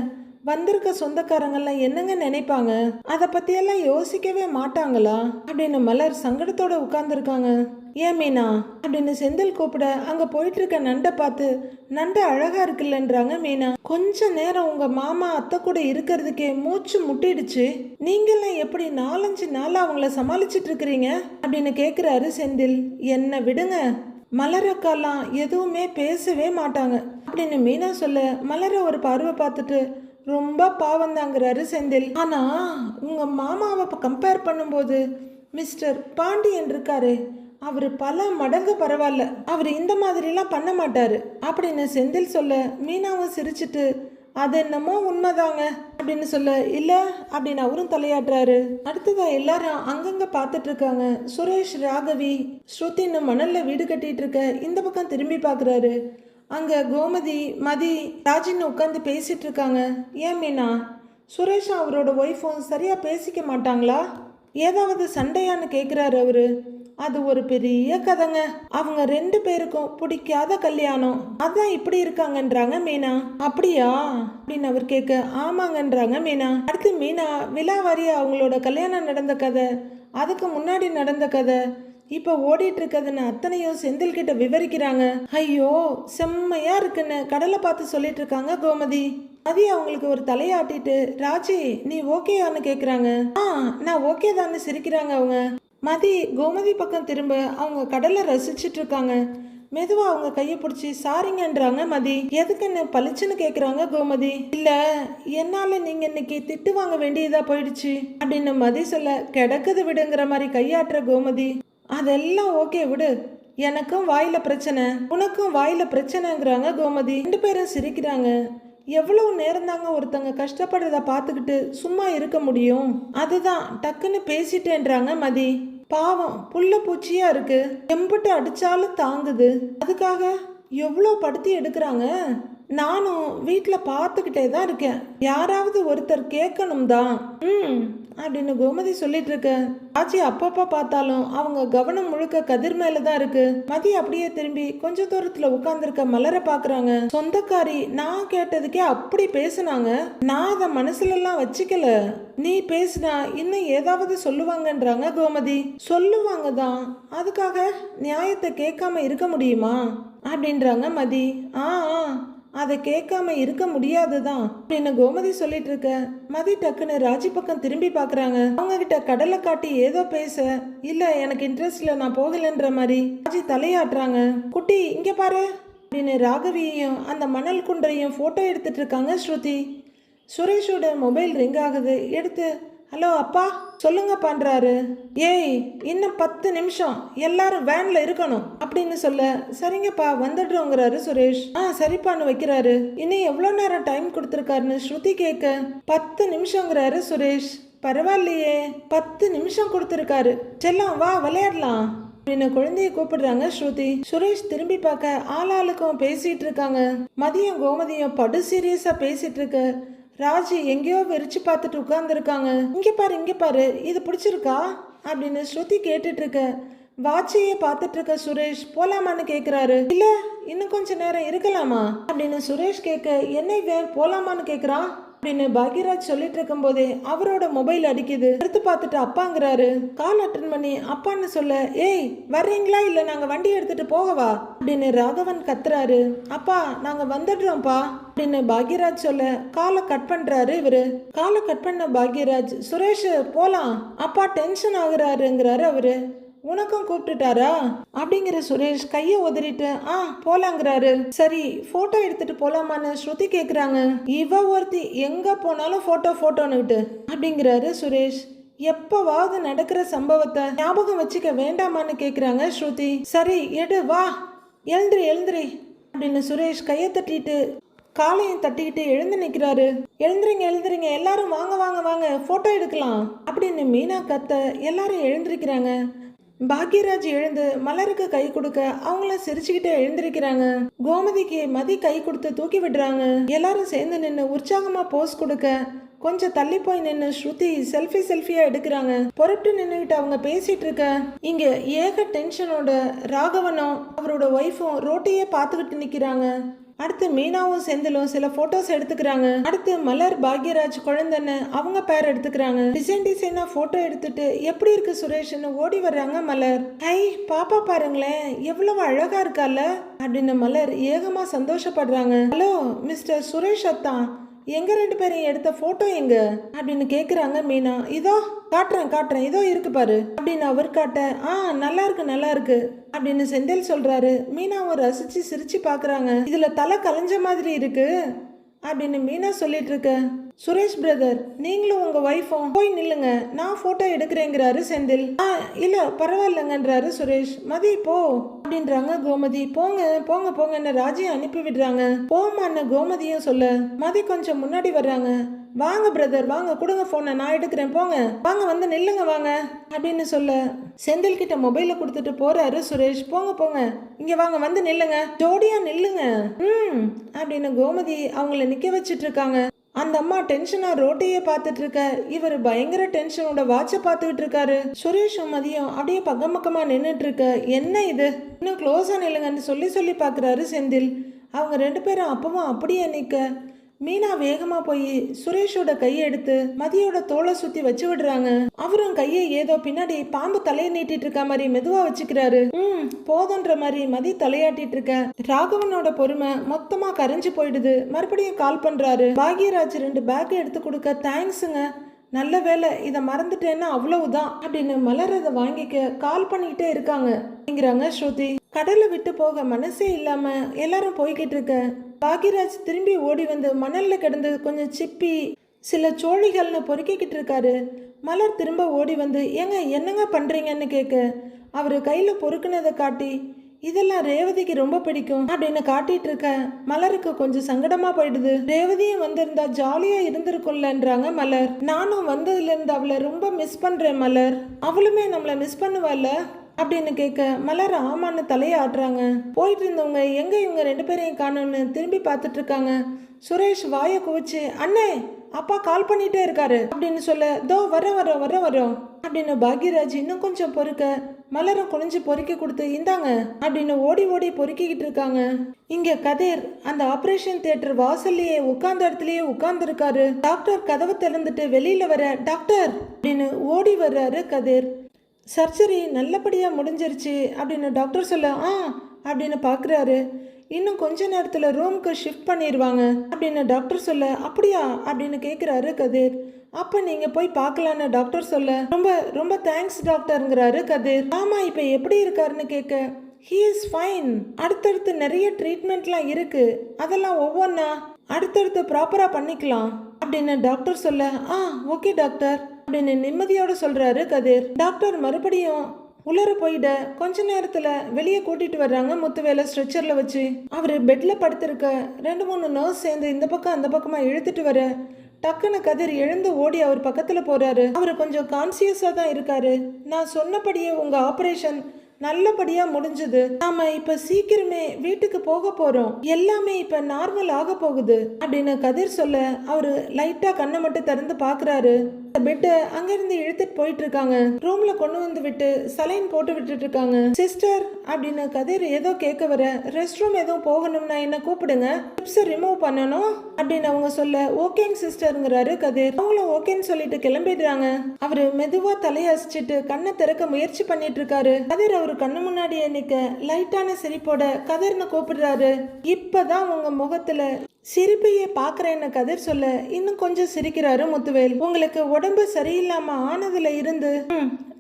வந்திருக்க சொந்தக்காரங்கெல்லாம் என்னங்க நினைப்பாங்க, அதை பத்தியெல்லாம் யோசிக்கவே மாட்டாங்களா அப்படின்னு மலர் சங்கடத்தோட உட்கார்ந்துருக்காங்க. ஏன் மீனா அப்படின்னு செந்தில் கூப்பிட, அங்க போயிட்டு இருக்க நண்டை பார்த்து, நண்டை அழகா இருக்குல்லன்றாங்க மீனா. கொஞ்ச நேரம் உங்க மாமா அத்தை கூட இருக்கிறதுக்கே மூச்சு முட்டிடுச்சு, நீங்கெல்லாம் எப்படி 4-5 நாளா அவங்கள சமாளிச்சுட்டு இருக்கிறீங்க அப்படின்னு கேக்குறாரு செந்தில். என்ன விடுங்க, மலரக்காலாம் எதுவுமே பேசவே மாட்டாங்க அப்படின்னு மீனா சொல்ல, மலரை ஒரு பார்வை பார்த்துட்டு, ரொம்ப பாவம் தாங்கிறாரு செந்தில். ஆனா உங்க மாமாவை கம்பேர் பண்ணும்போது மிஸ்டர் பாண்டியன் இருக்காரு, அவரு பல மடங்கு பரவாயில்ல, அவர் இந்த மாதிரிலாம் பண்ண மாட்டாரு அப்படின்னு செந்தில் சொல்ல, மீனாவும் சிரிச்சிட்டு, அது என்னமோ உண்மைதாங்க அப்படின்னு சொல்ல, இல்ல அப்படின்னு அவரும் தலையாட்டுறாரு. அடுத்ததா எல்லாரும் அங்கங்க பார்த்துட்டு இருக்காங்க. சுரேஷ், ராகவி, ஸ்ருதின்னு மணல்ல வீடு கட்டிட்டு இருக்க இந்த பக்கம் திரும்பி பார்க்குறாரு. அங்க கோமதி, மதி, ராஜின்னு உட்காந்து பேசிட்டு இருக்காங்க. ஏன் மீனா, சுரேஷும் அவரோட ஒய்ஃபும் சரியா பேசிக்க மாட்டாங்களா, ஏதாவது சண்டையான்னு கேட்குறாரு அவரு. அது ஒரு பெரிய கதைங்க, அவங்க 2 பேருக்கும் பிடிக்காத கல்யாணம், அதான் இப்படி இருக்காங்கன்றாங்க மீனா. அப்படியா அப்படின்னு அவர் கேட்க, ஆமாங்கன்றாங்க மீனா. அடுத்து மீனா விலாவாரியா அவங்களோட கல்யாணம் நடந்த கதை, அதுக்கு முன்னாடி நடந்த கதை, இப்ப ஓடிட்டு இருக்கதுன்னு அத்தனையும் செந்தில் கிட்ட விவரிக்கிறாங்க. ஐயோ செம்மையா இருக்குன்னு கடலை பார்த்து சொல்லிட்டு இருக்காங்க கோமதி. மதி அவங்களுக்கு ஒரு தலையாட்டிட்டு, ராஜி நீ ஓகேயான்னு கேக்குறாங்க. நான் ஓகே தான்னு சிரிக்கிறாங்க அவங்க. மதி கோமதி பக்கம் திரும்ப அவங்க கடலை ரசிச்சிட்டு இருக்காங்க. மெதுவா அவங்க கையை பிடிச்சி சாரிங்கன்றாங்க மதி. எதுக்குன்னு பளிச்சுன்னு கேக்குறாங்க கோமதி. இல்ல என்னால நீங்க இன்னைக்கு திட்டு வாங்க வேண்டியதா போயிடுச்சு அப்படின்னு மதி சொல்ல, கிடக்குது விடுங்கிற மாதிரி கையாட்டுற கோமதி. அதெல்லாம் ஓகே விடு, எனக்கும் வாயில பிரச்சனை, உனக்கும் வாயில பிரச்சனைங்கிறாங்க கோமதி. 2 பேரும் சிரிக்கிறாங்க. எவ்வளவு நேரம் தாங்க ஒருத்தங்க கஷ்டப்படுறத பார்த்துக்கிட்டு சும்மா இருக்க முடியும், அதுதான் டக்குன்னு பேசிட்டேன்றாங்க மதி. பாவம் புள்ள பூச்சியா இருக்கு, எம்பிட்டு அடிச்சாலும் தாங்குது, அதுக்காக எவ்வளோ படுத்தி எடுக்கிறாங்க. நானும் வீட்டில் பார்த்துக்கிட்டே தான் இருக்கேன், யாராவது ஒருத்தர் கேட்கணும் தான் அப்படின்னு கோமதி சொல்லிட்டு இருக்க. ஆச்சி அப்பப்பா பார்த்தாலும் அவங்க கவனம் முழுக்க கதிர் மேலதான் இருக்கு. மதி அப்படியே திரும்பி கொஞ்ச தூரத்துல உட்கார்ந்துருக்க மலரை பாக்குறாங்க. சொந்தக்காரி நான் கேட்டதுக்கே அப்படி பேசுனாங்க, நான் அதை மனசுல எல்லாம் வச்சுக்கல, நீ பேசுனா இன்னும் ஏதாவது சொல்லுவாங்கன்றாங்க கோமதி. சொல்லுவாங்க தான், அதுக்காக நியாயத்தை கேட்காம இருக்க முடியுமா அப்படின்றாங்க மதி. அதை கேட்காம இருக்க முடியாதுதான் அப்படின்னு கோமதி சொல்லிட்டு இருக்க. மதி டக்குன்னு ராஜி பக்கம் திரும்பி பாக்குறாங்க. அவங்க கிட்ட கடலை காட்டி ஏதோ பேச, இல்ல எனக்கு இன்ட்ரெஸ்ட்ல நான் போகலன்ற மாதிரி ராஜி தலையாட்டுறாங்க. குட்டி இங்க பாரு அப்படின்னு ராகவியையும் அந்த மணல் குன்றையும் ஃபோட்டோ எடுத்துட்டு இருக்காங்க ஸ்ருதி. சுரேஷோட மொபைல் ரிங் ஆகுது. எடுத்து ஹலோ அப்பா சொல்லுங்க பண்றாரு. ஏய் இன்னும் 10 நிமிஷம் எல்லாரும் வேன்ல இருக்கணும் அப்படின்னு சொல்ல சரிங்கப்பா வந்துடுறோங்கிறாரு சுரேஷ். சரிப்பான்னு வைக்கிறாரு. இன்னும் எவ்வளோ நேரம் டைம் கொடுத்துருக்காருன்னு ஸ்ருதி கேட்க 10 நிமிஷங்கிறாரு சுரேஷ். பரவாயில்லையே 10 நிமிஷம் கொடுத்துருக்காரு. செல்லம் வா விளையாடலாம் அப்படின்னு குழந்தைய கூப்பிடுறாங்க ஸ்ருதி. சுரேஷ் திரும்பி பார்க்க ஆளாளுக்கும் பேசிட்டு இருக்காங்க. மதியம் கோமதியும் படு சீரியஸா பேசிட்டு இருக்கு. ராஜி எங்கேயோ வெறிச்சு பார்த்துட்டு உட்கார்ந்துருக்காங்க. இங்கே பாரு இது பிடிச்சிருக்கா அப்படின்னு ஸ்ருதி கேட்டுட்டு இருக்க. வாட்சையே பார்த்துட்டு இருக்க சுரேஷ் போலாமான்னு கேட்குறாரு. இல்லை இன்னும் கொஞ்ச நேரம் இருக்கலாமா அப்படின்னு சுரேஷ் கேட்க என்ன இவன் போலாமான்னு கேட்குறான் அப்படின்னு பாக்யராஜ் சொல்லிட்டு இருக்கும் போதே அவரோட மொபைல் அடிக்குது. எடுத்து பார்த்துட்டு அப்பாங்கிறாரு. கால் அட்டன் பண்ணி அப்பான்னு சொல்ல ஏய் வர்றீங்களா இல்லை நாங்கள் வண்டி எடுத்துட்டு போகவா அப்படின்னு ராகவன் கத்துறாரு. அப்பா நாங்கள் வந்துடுறோம்ப்பா அப்படின்னு பாக்யராஜ் சொல்ல காலை கட் பண்றாரு இவரு. காலை கட் பண்ண பாக்யராஜ் சுரேஷ் போலாம் அப்பா டென்ஷன் ஆகுறாருங்கிறாரு அவரு. உனக்கும் கூப்பிட்டுட்டாரா அப்படிங்கிற சுரேஷ் கையை உதறிட்டு போலாங்கிறாரு. சரி போட்டோ எடுத்துட்டு போலாமான்னு ஸ்ருதி கேக்குறாங்க. இவ ஒருத்தி எங்க போனாலும் போட்டோன்னுட்டு அப்படிங்கிறாரு சுரேஷ். எப்பவாவது நடக்கிற சம்பவத்தை ஞாபகம் வச்சுக்க வேண்டாமான்னு கேக்குறாங்க ஸ்ருதி. சரி எடு வா எழுந்திரி அப்படின்னு சுரேஷ் கையை தட்டிட்டு காலையும் தட்டிக்கிட்டு எழுந்து நிற்கிறாரு. எழுந்துறீங்க எல்லாரும் வாங்க போட்டோ எடுக்கலாம் அப்படின்னு மீனா கத்த எல்லாரும் எழுந்திருக்கிறாங்க. பாக்யராஜ் எழுந்து மலருக்கு கை கொடுக்க அவங்களும் சிரிச்சுக்கிட்டே எழுந்திருக்கிறாங்க. கோமதிக்கு மதி கை கொடுத்து தூக்கி விடுறாங்க. எல்லாரும் சேர்ந்து நின்று உற்சாகமா போஸ் கொடுக்க கொஞ்சம் தள்ளி போய் நின்று ஸ்ருதி செல்ஃபியா எடுக்கிறாங்க. பொறுப்பு நின்றுகிட்டு அவங்க பேசிட்டு இருக்க இங்க ஏக டென்ஷனோட ராகவனும் அவரோட ஒய்ஃபும் ரோட்டையே பார்த்துக்கிட்டு நிக்கிறாங்க. அடுத்து மீனாவும் செந்திலும் சில போட்டோஸ் எடுத்துக்கிறாங்க. அடுத்து மலர் பாக்யராஜ் குழந்தைன்னு அவங்க பேர் எடுத்துக்கிறாங்க. டிசைனா போட்டோ எடுத்துட்டு எப்படி இருக்கு சுரேஷ்னு ஓடி வர்றாங்க மலர். ஹை பாப்பா பாருங்களேன் எவ்வளவு அழகா இருக்கால அப்படின்னு மலர் ஏகமா சந்தோஷப்படுறாங்க. ஹலோ மிஸ்டர் சுரேஷ் அத்தான் எங்க 2 பேரையும் எடுத்த போட்டோ எங்க அப்படின்னு கேக்குறாங்க மீனா. இதோ காட்டுறேன் இதோ இருக்கு பாரு அப்படின்னு அவர் காட்ட நல்லா இருக்கு அப்படின்னு செந்தில் சொல்றாரு. மீனாவும் ரசிச்சு சிரிச்சு பாக்குறாங்க. இதுல தலை கலைஞ்ச மாதிரி இருக்கு அப்படின்னு மீனா சொல்லிட்டு இருக்க சுரேஷ் பிரதர் நீங்களும் உங்க ஒய்ஃபும் போய் நில்லுங்க நான் போட்டோ எடுக்கிறேங்கிறாரு செந்தில். இல்ல பரவாயில்லங்கன்றாரு சுரேஷ். மதி போ அப்படின்றாங்க கோமதி. போங்கன்னு ராஜியை அனுப்பி விடுறாங்க. போமான்னு கோமதியும் சொல்ல மதி கொஞ்சம் முன்னாடி வர்றாங்க. வாங்க பிரதர் வாங்க கொடுங்க போனை நான் எடுக்கிறேன் போங்க வாங்க வந்து நில்லுங்க வாங்க அப்படின்னு சொல்ல செந்தில் கிட்ட மொபைல கொடுத்துட்டு போறாரு சுரேஷ். போங்க இங்க வாங்க வந்து நில்லுங்க ஜோடியா நில்லுங்க அப்படின்னு கோமதி அவங்கள நிக்க வச்சிட்டு இருக்காங்க. அந்த அம்மா டென்ஷனா ரோட்டையே பார்த்துட்டு இருக்க. இவர் பயங்கர டென்ஷனோட வாட்சை பார்த்துக்கிட்டு இருக்காரு. சுரேஷும் மதியம் அப்படியே பக்கமா நின்றுட்டு இருக்க. என்ன இது இன்னும் க்ளோஸா நில்லுங்கன்னு சொல்லி பாக்குறாரு செந்தில். அவங்க 2 பேரும் அப்பவும் அப்படியே நிக்க மீனா வேகமா போய் சுரேஷோட கையை எடுத்து மதியோட தோலை சுத்தி வச்சு விடுறாங்க. அவரும் கையை ஏதோ பின்னாடி பாம்பு தலையை நீட்டிட்டு இருக்க மாதிரி மெதுவா வச்சுக்கிறாரு. போதுன்ற மாதிரி மதி தலையாட்டிட்டு இருக்க. ராகவனோட பொறுமை மொத்தமா கரைஞ்சு போயிடுது. மறுபடியும் கால் பண்றாரு. பாக்யராஜ் 2 பேக் எடுத்து கொடுக்க தேங்க்ஸுங்க நல்ல வேலை இதை மறந்துட்டேன்னா அவ்வளவுதான் அப்படின்னு மலர் அதை வாங்கிக்க கால் பண்ணிக்கிட்டே இருக்காங்க அப்படிங்கிறாங்க ஸ்ருதி. கடலை விட்டு போக மனசே இல்லாம எல்லாரும் போய்கிட்டு இருக்க பாக்யராஜ் திரும்பி ஓடி வந்து மணல்ல கிடந்து கொஞ்சம் சிப்பி சில சோழிகள்னு பொறுக்கிக்கிட்டு இருக்காரு. மலர் திரும்ப ஓடி வந்து என்னங்க பண்றீங்கன்னு கேட்க அவரு கையில பொறுக்குனதை காட்டி இதெல்லாம் ரேவதிக்கு ரொம்ப பிடிக்கும் அப்படின்னு காட்டிட்டு இருக்க மலருக்கு கொஞ்சம் சங்கடமா போயிடுது. ரேவதியும் வந்திருந்தா ஜாலியா இருந்திருக்கும்லன்றாங்க மலர். நானும் வந்ததுல இருந்து அவளை ரொம்ப மிஸ் பண்றேன் மலர். அவளுமே நம்மளை மிஸ் பண்ணுவாள்ல அப்படின்னு கேட்க மலர் ஆமான்னு தலையாடுறாங்க. போயிட்டு இருந்தவங்க எங்க இவங்க 2 பேரையும் காணும்னு திரும்பி பார்த்துட்டு இருக்காங்க. சுரேஷ் வாயை குவிச்சு அண்ணே அப்பா கால் பண்ணிட்டே இருக்காரு அப்படின்னு சொல்ல தோ வரோம் அப்படின்னு பாக்யராஜ் இன்னும் கொஞ்சம் பொறுக்க மலரும் குனிஞ்சு பொறுக்கி கொடுத்து இந்தாங்க அப்படின்னு ஓடி பொறுக்கிக்கிட்டு இருக்காங்க. இங்க கதிர் அந்த ஆபரேஷன் தியேட்டர் வாசல்லையே உட்கார்ந்த இடத்துலயே உட்கார்ந்து இருக்காரு. டாக்டர் கதவை திறந்துட்டு வெளியில வர டாக்டர் அப்படின்னு ஓடி வர்றாரு கதிர். சர்ஜரி நல்லபடியாக முடிஞ்சிருச்சு அப்படின்னு டாக்டர் சொல்ல அப்படின்னு பார்க்குறாரு. இன்னும் கொஞ்ச நேரத்தில் ரூமுக்கு ஷிஃப்ட் பண்ணிடுவாங்க அப்படின்னு டாக்டர் சொல்ல அப்படியா அப்படின்னு கேட்குறாரு கதிர். அப்போ நீங்கள் போய் பார்க்கலான்னு டாக்டர் சொல்ல ரொம்ப ரொம்ப தேங்க்ஸ் டாக்டருங்கிறாரு கதிர். ஆமாம் இப்போ எப்படி இருக்காருன்னு கேட்க ஹீ இஸ் ஃபைன். அடுத்தடுத்து நிறைய ட்ரீட்மெண்ட்லாம் இருக்கு, அதெல்லாம் ஒவ்வொன்றா அடுத்தடுத்து ப்ராப்பரா பண்ணிக்கலாம் அப்படின்னு டாக்டர் சொல்ல, ஓகே டாக்டர் அப்படின்னு நிம்மதியோட சொல்றாரு கதிர். டாக்டர் மறுபடியும் உள்ளர போயிட கொஞ்ச நேரத்துல வெளியே கூட்டிட்டு வர்றாங்க முத்துவேலை ஸ்ட்ரெச்சர்ல வச்சு. அவரு பெட்ல படுத்திருக்க 2-3 நர்ஸ் சேர்ந்து இந்த பக்கம் அந்த பக்கமா இழுத்துட்டு வர டக்குன்னு கதிர் எழுந்து ஓடி அவர் பக்கத்துல போறாரு. அவரு கொஞ்சம் கான்சியஸா தான் இருக்காரு. நான் சொன்னபடியே உங்க ஆபரேஷன் நல்லபடியா முடிஞ்சது. நாம இப்ப சீக்கிரமே வீட்டுக்கு போக போறோம். எல்லாமே இப்ப நார்மல் ஆக போகுது அப்படின்னு கதிர் சொல்ல, அவரு லைட்டா கண்ணை மட்டும் திறந்து பாக்குறாரு. பெட் அங்கிருந்து இழுத்துட்டு போயிட்டு இருக்காங்க. ரூம்ல கொண்டு வந்து விட்டு சலைன் போட்டு விட்டுட்டு இருக்காங்க. சிஸ்டர் அப்படின்னு கதிர் ஏதோ கேட்க வர, ரெஸ்ட் ரூம் எதுவும் போகணும்னா என்ன கூப்பிடுங்க, டிப்ஸ் ரிமூவ் பண்ணணும் அப்படின்னு அவங்க சொல்ல, ஓகேங்க சிஸ்டருங்கிறாரு கதிர். அவங்களும் ஓகேன்னு சொல்லிட்டு கிளம்பிடுறாங்க. அவரு மெதுவா தலையசிச்சுட்டு கண்ணை திறக்க முயற்சி பண்ணிட்டு இருக்காரு. கதிர் அவரு கண்ணு முன்னாடியே நிக்க லைட்டான சிரிப்போட கதிர்னு கூப்பிடுறாரு. இப்பதான் உங்க முகத்துல சிரிப்பையே பாக்குறேன்னு கதிர் சொல்ல, இன்னும் கொஞ்சம் சிரிக்கிறாரு முத்துவேல். உங்களுக்கு உடம்பு சரியில்லாம ஆனதுல இருந்து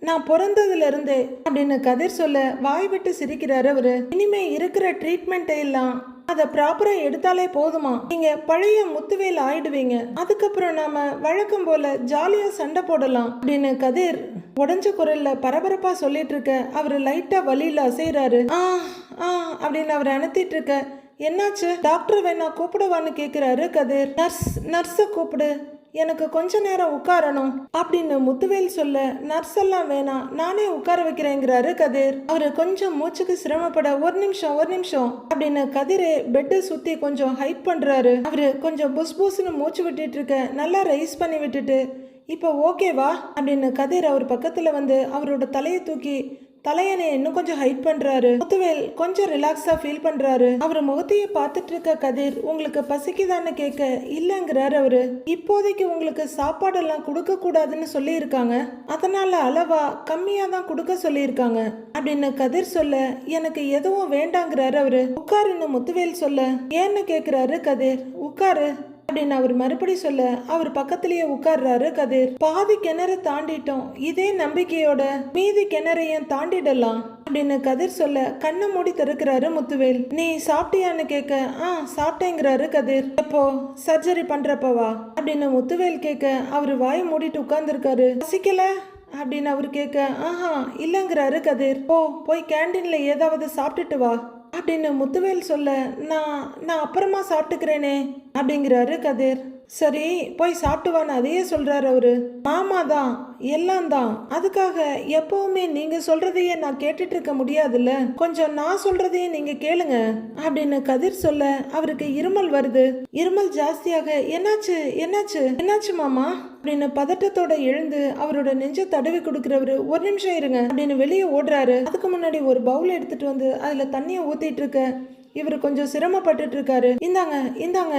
நான் பிறந்ததுல இருந்தே அப்படின்னு கதிர் சொல்ல, வாய் விட்டு சிரிக்கிறாரு அவரு. இனிமே இருக்கிற ட்ரீட்மெண்ட் எல்லாம் அதை ப்ராப்பரா எடுத்தாலே போதுமா, நீங்க பழைய முத்துவேல் ஆயிடுவீங்க. அதுக்கப்புறம் நாம வழக்கம் போல ஜாலியா சண்டை போடலாம் அப்படின்னு கதிர் உடஞ்ச குரல்ல பரபரப்பா சொல்லிட்டு இருக்க, அவரு லைட்டா வலியில அசைறாரு. அப்படின்னு அவர் அனுத்திட்டு இருக்க, என்னாச்சு டாக்டர் வேணா கூப்பிடுவான்னு கேக்குறாரு கதிர். நர்ஸ கூப்பிடு, எனக்கு கொஞ்ச நேரம் உட்காரணும் அப்படின்னு முத்துவேல் சொல்ல, நர்ஸ் எல்லாம் வேணாம் நானே உட்கார வைக்கிறேங்கிறாரு கதிர். அவரு கொஞ்சம் மூச்சுக்கு சிரமப்பட, ஒரு நிமிஷம் அப்படின்னு கதிரே பெட்டை சுத்தி கொஞ்சம் ஹைட் பண்றாரு. அவரு கொஞ்சம் புஸ் புஸ்ன்னு மூச்சு விட்டுட்டு இருக்க நல்லா ரைஸ் பண்ணி விட்டுட்டு, இப்போ ஓகேவா அப்படின்னு கதிர் அவர் பக்கத்துல வந்து அவரோட தலையை தூக்கி தலையணை இன்னும் கொஞ்சம் ஹைட் பண்றாரு. முத்துவேல் கொஞ்சம் ரிலாக்ஸா ஃபீல் பண்றாரு. அவர் முகத்தையே பார்த்துட்டு இருக்க கதிர், உங்களுக்கு பசிக்குதான்னு கேட்க, இல்லங்கிறாரு அவரு. இப்போதைக்கு உங்களுக்கு சாப்பாடெல்லாம் கொடுக்க கூடாதுன்னு சொல்லி இருக்காங்க, அதனால அளவா கம்மியா தான் கொடுக்க சொல்லி இருக்காங்க அப்படின்னு கதிர் சொல்ல, எனக்கு எதுவும் வேண்டாங்கிறாரு அவரு. உட்காருன்னு முத்துவேல் சொல்ல, ஏன்னு கேக்குறாரு கதிர். உட்காரு அப்படின்னு அவர் மறுபடி சொல்ல, அவர் பக்கத்திலேயே உட்கார்றாரு கதிர். பாதி கிணறு தாண்டிட்டோம், இதே நம்பிக்கையோட மீதி கிணறையும் தாண்டிடலாம் அப்படின்னு கதிர் சொல்ல, கண்ணை மூடி திறக்கிறாரு முத்துவேல். நீ சாப்பிட்டியான்னு கேட்க, சாப்பிட்டேங்கிறாரு கதிர். எப்போ, சர்ஜரி பண்றப்பவா அப்படின்னு முத்துவேல் கேட்க, அவரு வாய் மூடிட்டு உட்கார்ந்துருக்காரு. பசிக்கல அப்படின்னு அவரு கேட்க, இல்லங்கிறாரு கதிர். போய் கேண்டீன்ல ஏதாவது சாப்பிட்டுட்டு வா அப்படின்னு முத்துவேல் சொல்ல, நான் அப்புறமா சாப்பிட்டுக்கிறேனே அப்படிங்கிறாரு கதிர். சரி போய் சாப்பிட்டுவான்னு அதையே சொல்றாரு அவரு. மாமா தான் எல்லாம் தான், அதுக்காக எப்பவுமே நீங்க சொல்றதையே நான் கேட்டுட்டு இருக்க முடியாதுல்ல, கொஞ்சம் நான் சொல்றதையே நீங்க கேளுங்க அப்படின்னு கதிர் சொல்ல, அவருக்கு இருமல் வருது. இருமல் ஜாஸ்தியாக, என்னாச்சு மாமா அப்படின்னு பதட்டத்தோட எழுந்து அவரோட நெஞ்ச தடவி கொடுக்கிறவரு, ஒரு நிமிஷம் இருங்க அப்படின்னு வெளியே ஓடுறாரு. அதுக்கு முன்னாடி ஒரு பவுல் எடுத்துட்டு வந்து அதுல தண்ணியை ஊத்திட்டு இருக்க இவரு கொஞ்சம் சிரமப்பட்டுட்டு இருக்காரு. இந்தாங்க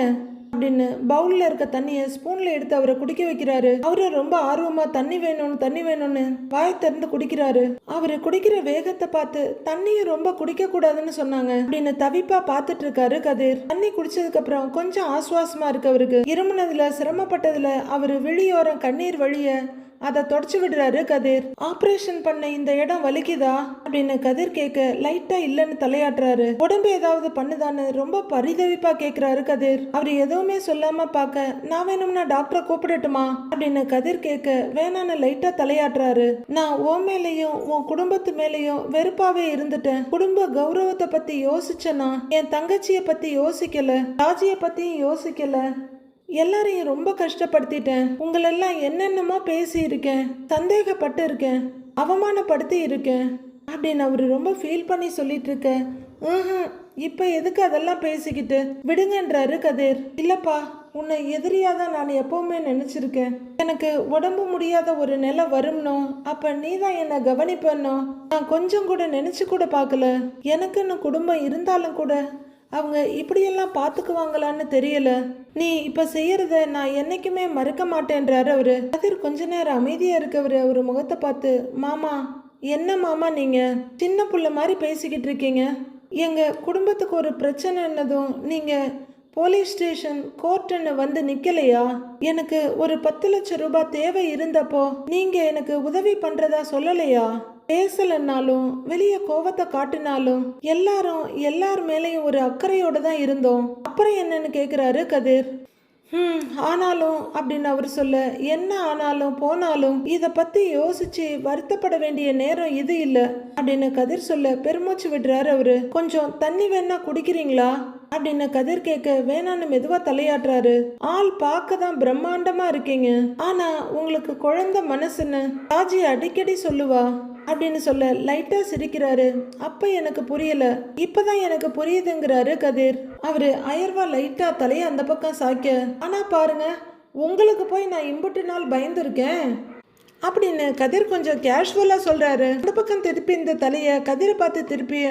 அப்படின்னு பவுல்ல இருக்க தண்ணிய ஸ்பூன்ல எடுத்து அவரை குடிக்க வைக்கிறாரு. அவரு ரொம்ப ஆர்வமா தண்ணி வேணும்னு வாய் திறந்து குடிக்கிறாரு. அவரு குடிக்கிற வேகத்தை பார்த்து தண்ணியை ரொம்ப குடிக்க கூடாதுன்னு சொன்னாங்க அப்படின்னு தவிப்பா பார்த்துட்டு இருக்காரு கதிர். தண்ணி குடிச்சதுக்கு அப்புறம் கொஞ்சம் ஆசுவாசமா இருக்கு அவருக்கு. இருமுனதுல சிரமப்பட்டதுல அவரு விழியோரம் கண்ணீர் வழிய அதை தொடச்சு விடுறாரு கதிர். ஆபரேஷன் பண்ண இந்த இடம் வலிக்குதா அப்படின்னு கதிர் கேட்க, லைட்டா இல்லன்னு தலையாட்டுறாரு. உடம்பு ஏதாவது பண்ணுதான்னு ரொம்ப பரிதவிப்பா கேக்குறாரு கதிர். அவர் எதுவுமே சொல்லாம பார்க்க, நான் வேணும்னா டாக்டரை கூப்பிடட்டுமா அப்படின்னு கதிர் கேட்க, வேணான்னு லைட்டா தலையாட்டுறாரு. நான் உன் மேலையும் உன் குடும்பத்து மேலையும் வெறுப்பாவே இருந்துட்டேன். குடும்ப கௌரவத்தை பத்தி யோசிச்சேனா, என் தங்கச்சிய பத்தி யோசிக்கல, ராஜிய பத்தியும் யோசிக்கல, எல்லாரையும் ரொம்ப கஷ்டப்படுத்திட்டேன். உங்களெல்லாம் என்னென்னமோ பேசி இருக்கேன், சந்தேகப்பட்டு இருக்கேன், அவமானப்படுத்தி இருக்கேன் அப்படின்னு அவரு ரொம்ப ஃபீல் பண்ணி சொல்லிட்டு இருக்க. இப்ப எதுக்கு அதெல்லாம் பேசிக்கிட்டு விடுங்கன்றாரு கதிர். இல்லப்பா, உன்னை எதிரியாதான் நான் எப்பவுமே நினைச்சிருக்கேன். எனக்கு உடம்பு முடியாத ஒரு நிலை வரும்னோ அப்ப நீதான் என்ன கவனிப்பனோ நான் கொஞ்சம் கூட நினைச்சு கூட பார்க்கல. எனக்குன்னு குடும்பம் இருந்தாலும் கூட அவங்க இப்படியெல்லாம் பார்த்துக்குவாங்களான்னு தெரியல. நீ இப்ப செய்யறத நான் என்னைக்குமே மறக்க மாட்டேன்றாரு அவரு. கதிர் கொஞ்ச நேரம் அமைதியா இருக்கவரு அவரு முகத்தை பார்த்து, மாமா என்ன மாமா நீங்க சின்ன புள்ள மாதிரி பேசிக்கிட்டு இருக்கீங்க? எங்க குடும்பத்துக்கு ஒரு பிரச்சனைன்னதும் நீங்க போலீஸ் ஸ்டேஷன் கோர்ட்டுன்னு வந்து நிக்கலையா? எனக்கு ஒரு 10 லட்சம் ரூபாய் தேவை இருந்தப்போ நீங்க எனக்கு உதவி பண்றதா சொல்லலையா பேசலன்னாலும் வெளியே கோவத்தை காட்டினாலும் எல்லார் மேலேயும் ஒரு அக்கறையோட தான் இருந்தோம். அப்புறம் என்னன்னு கேக்குறாரு கதிர். ஆனாலும் அப்படின்னு அவர் சொல்ல, என்ன ஆனாலும் போனாலும் இதை பத்தி யோசிச்சு வருத்தப்பட வேண்டிய நேரம் இது இல்லை அப்படின்னு கதிர் சொல்ல பெருமூச்சு விடுறாரு அவரு. கொஞ்சம் தண்ணி வேணா குடிக்கிறீங்களா அப்படின்னு கதிர் கேட்க வேணான்னு மெதுவா தலையாட்டுறாரு. ஆள் பார்க்க தான் பிரம்மாண்டமா இருக்கீங்க, ஆனா உங்களுக்கு குழந்தை மனசுன்னு ராஜி அடிக்கடி சொல்லுவா அப்படின்னு சொல்ல லைட்டா சிரிக்கிறாரு. அப்ப எனக்கு புரியல, இப்பதான் எனக்கு புரியுதுங்கிறாரு கதிர். அவரு அயர்வா லைட்டா தலைய அந்த பக்கம் சாய்க்க, ஆனா பாருங்க உங்களுக்கு போய் நான் இம்புட்டு நாள் பயந்துருக்கேன் அப்படின்னு கதிர் கொஞ்சம் கேஷுவலா சொல்றாரு. அந்த பக்கம் திருப்பி இந்த தலைய கதிரை பார்த்து திருப்பி,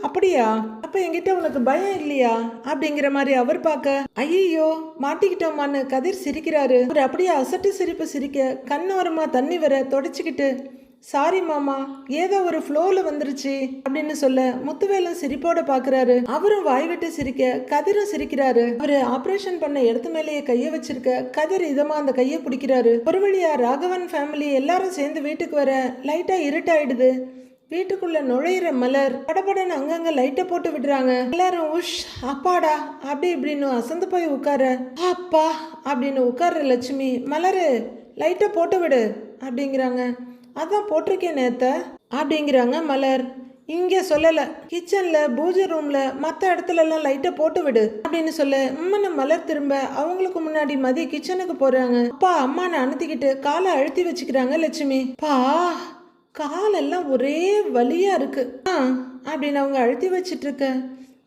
அப்படியா, அப்ப என்கிட்ட உனக்கு பயம் இல்லையா அப்படிங்கிற மாதிரி அவர் பார்க்க, ஐயோ மாட்டிக்கிட்டோமான்னு கதிர் சிரிக்கிறாரு. அவர் அப்படியே அசட்டு சிரிப்பு சிரிக்க கண்ணோரமா தண்ணி வர தொடச்சிக்கிட்டு, சாரி மாமா, ஏதோ ஒரு ஃப்ளோல வந்துருச்சு அப்படின்னு சொல்ல முத்துவேலும் சிரிப்போட பாக்குறாரு. அவரும் வாய் விட்டு சிரிக்க கதிரும் சிரிக்கிறாரு. அவரு ஆபரேஷன் பண்ண இடத்து மேலேயே கைய வச்சிருக்க கதிர் இதமா அந்த கைய பிடிக்கிறாரு. ஒரு வழியா ராகவன் ஃபேமிலி எல்லாரும் சேர்ந்து வீட்டுக்கு வர லைட்டா இருட்டாயிடுது. வீட்டுக்குள்ள நுழையிற மலர் படபடன்னு அங்கங்க லைட்டை போட்டு விடுறாங்க. எல்லாரும் உஷ் அப்பாடா அப்படி இப்படின்னு அசந்து போய் உட்கார, அப்பா அப்படின்னு உட்கார்ற லட்சுமி, மலரு லைட்டை போட்டு விடு அப்படிங்கிறாங்க. அதான் போட்டிருக்கேன் நேத்த அப்படிங்கிறாங்க மலர். இங்க சொல்லல, கிச்சன்ல பூஜை ரூம்ல மற்ற இடத்துல எல்லாம் லைட்டை போட்டு விடு அப்படின்னு சொல்ல மலர் திரும்ப அவங்களுக்கு முன்னாடி மதி கிச்சனுக்கு போறாங்க. அப்பா அம்மானை அனுத்திக்கிட்டு காலை அழுத்தி வச்சுக்கிறாங்க லட்சுமி. பா காலெல்லாம் ஒரே வலியா இருக்கு அப்படின்னு அவங்க அழுத்தி வச்சிட்டு இருக்க.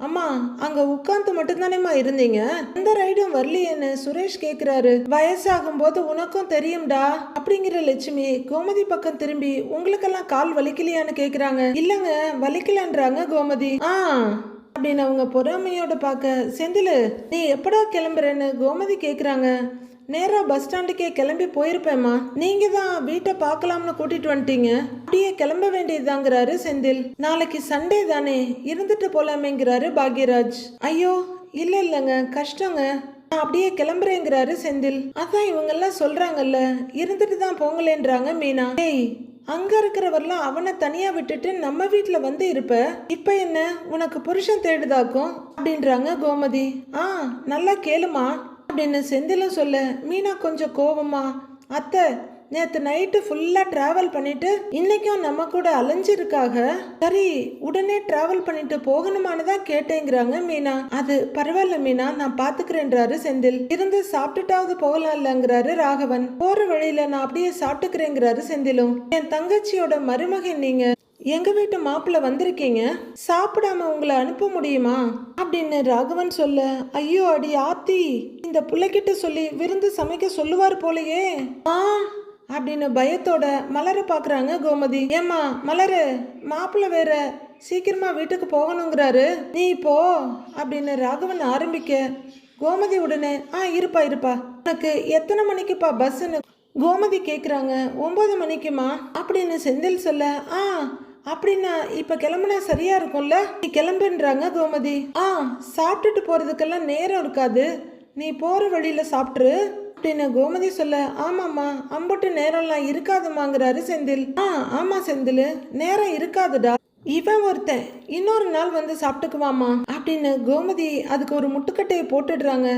அம்மா அங்க உட்கார்ந்து மட்டும்தானேம்மா இருந்தீங்க, எந்த ரைடும் வரலையேன்னு சுரேஷ் கேக்குறாரு. வயசாகும் போது உனக்கும் தெரியும்டா அப்படிங்கிற லட்சுமி கோமதி பக்கம் திரும்பி, உங்களுக்கெல்லாம் கால் வலிக்கலையான்னு கேக்குறாங்க. இல்லங்க வலிக்கலன்றாங்க கோமதி. அப்படின்னு அவங்க பொறாமையோட பார்க்க, செந்திலு நீ எப்படா கிளம்புறேன்னு கோமதி கேக்குறாங்க. நேரா பஸ் ஸ்டாண்டுக்கே கிளம்பி போயிருப்பேம்மா, நீங்க தான் வீட்டை பார்க்கலாம்னு கூட்டிட்டு வந்துட்டீங்க, அப்படியே கிளம்ப வேண்டியதுதாங்கிறாரு செந்தில். நாளைக்கு சண்டே தானே, இருந்துட்டு போலாமேங்கிறாரு பாக்யராஜ். ஐயோ இல்லைங்க கஷ்டங்க, நான் அப்படியே கிளம்புறேங்கிறாரு செந்தில். அதான் இவங்க எல்லாம் சொல்றாங்கல்ல இருந்துட்டு தான் போங்களேன்றாங்க மீனா. ஏய் அங்க இருக்கிறவர்லாம் அவனை தனியா விட்டுட்டு நம்ம வீட்டுல வந்து இருப்ப, இப்ப என்ன உனக்கு புருஷன் தேடுதாக்கும் அப்படின்றாங்க கோமதி. நல்லா கேளுமா அப்படின்னு செந்திலும் சொல்ல, மீனா கொஞ்சம் கோபமா, அத்தை நேற்று நைட்டு ஃபுல்லாக ட்ராவல் பண்ணிட்டு இன்னைக்கும் நம்ம கூட அலைஞ்சிருக்காக, சரி உடனே ட்ராவல் பண்ணிட்டு போகணுமானதான் கேட்டேங்கிறாங்க மீனா. அது பரவாயில்ல மீனா, நான் பாத்துக்கிறேன்றாரு செந்தில். இருந்து சாப்பிட்டுட்டாவது போகலாம் இல்லங்கிறாரு ராகவன். போற வழியில நான் அப்படியே சாப்பிட்டுக்கிறேங்கிறாரு செந்திலும். என் தங்கச்சியோட மருமகன் நீங்க, எங்க வீட்டு மாப்பிள்ள வந்திருக்கீங்க, சாப்பிடாம உங்களை அனுப்ப முடியுமா அப்படின்னு ராகவன் சொல்ல, ஐயோ அடி ஆத்தி, இந்த பிள்ளைகிட்ட சொல்லி விருந்து சமைக்க சொல்லுவார் போலயே அப்படின்னு பயத்தோட மலரை பாக்குறாங்க கோமதி. ஏமா மலரு, மாப்பிள்ள வேற சீக்கிரமா வீட்டுக்கு போகணுங்கிறாரு, நீ போ அப்படின்னு ராகவன் ஆரம்பிக்க, கோமதி உடனே இருப்பா உனக்கு எத்தனை மணிக்குப்பா பஸ்ன்னு கோமதி கேக்குறாங்க. 9 மணிக்குமா அப்படின்னு செந்தில் சொல்ல, அப்படின்னா இப்ப கிளம்புனா சரியா இருக்கும்ல, நீ கிளம்புன்றாங்க கோமதி. சாப்பிட்டுட்டு போறதுக்கெல்லாம் நேரம் இருக்காது, நீ போற வழியில சாப்பிட்டுரு அப்படின்னு கோமதி சொல்ல, ஆமாம்மா அம்புட்டு நேரம்லாம் இருக்காதுமாங்கிறாரு செந்தில். ஆமா செந்தில் நேரம் இருக்காதுடா, இவன் ஒருத்தன் இன்னொரு நாள் வந்து சாப்பிட்டுக்குவாமா அப்படின்னு கோமதி அதுக்கு ஒரு முட்டுக்கட்டையை போட்டுடுறாங்க.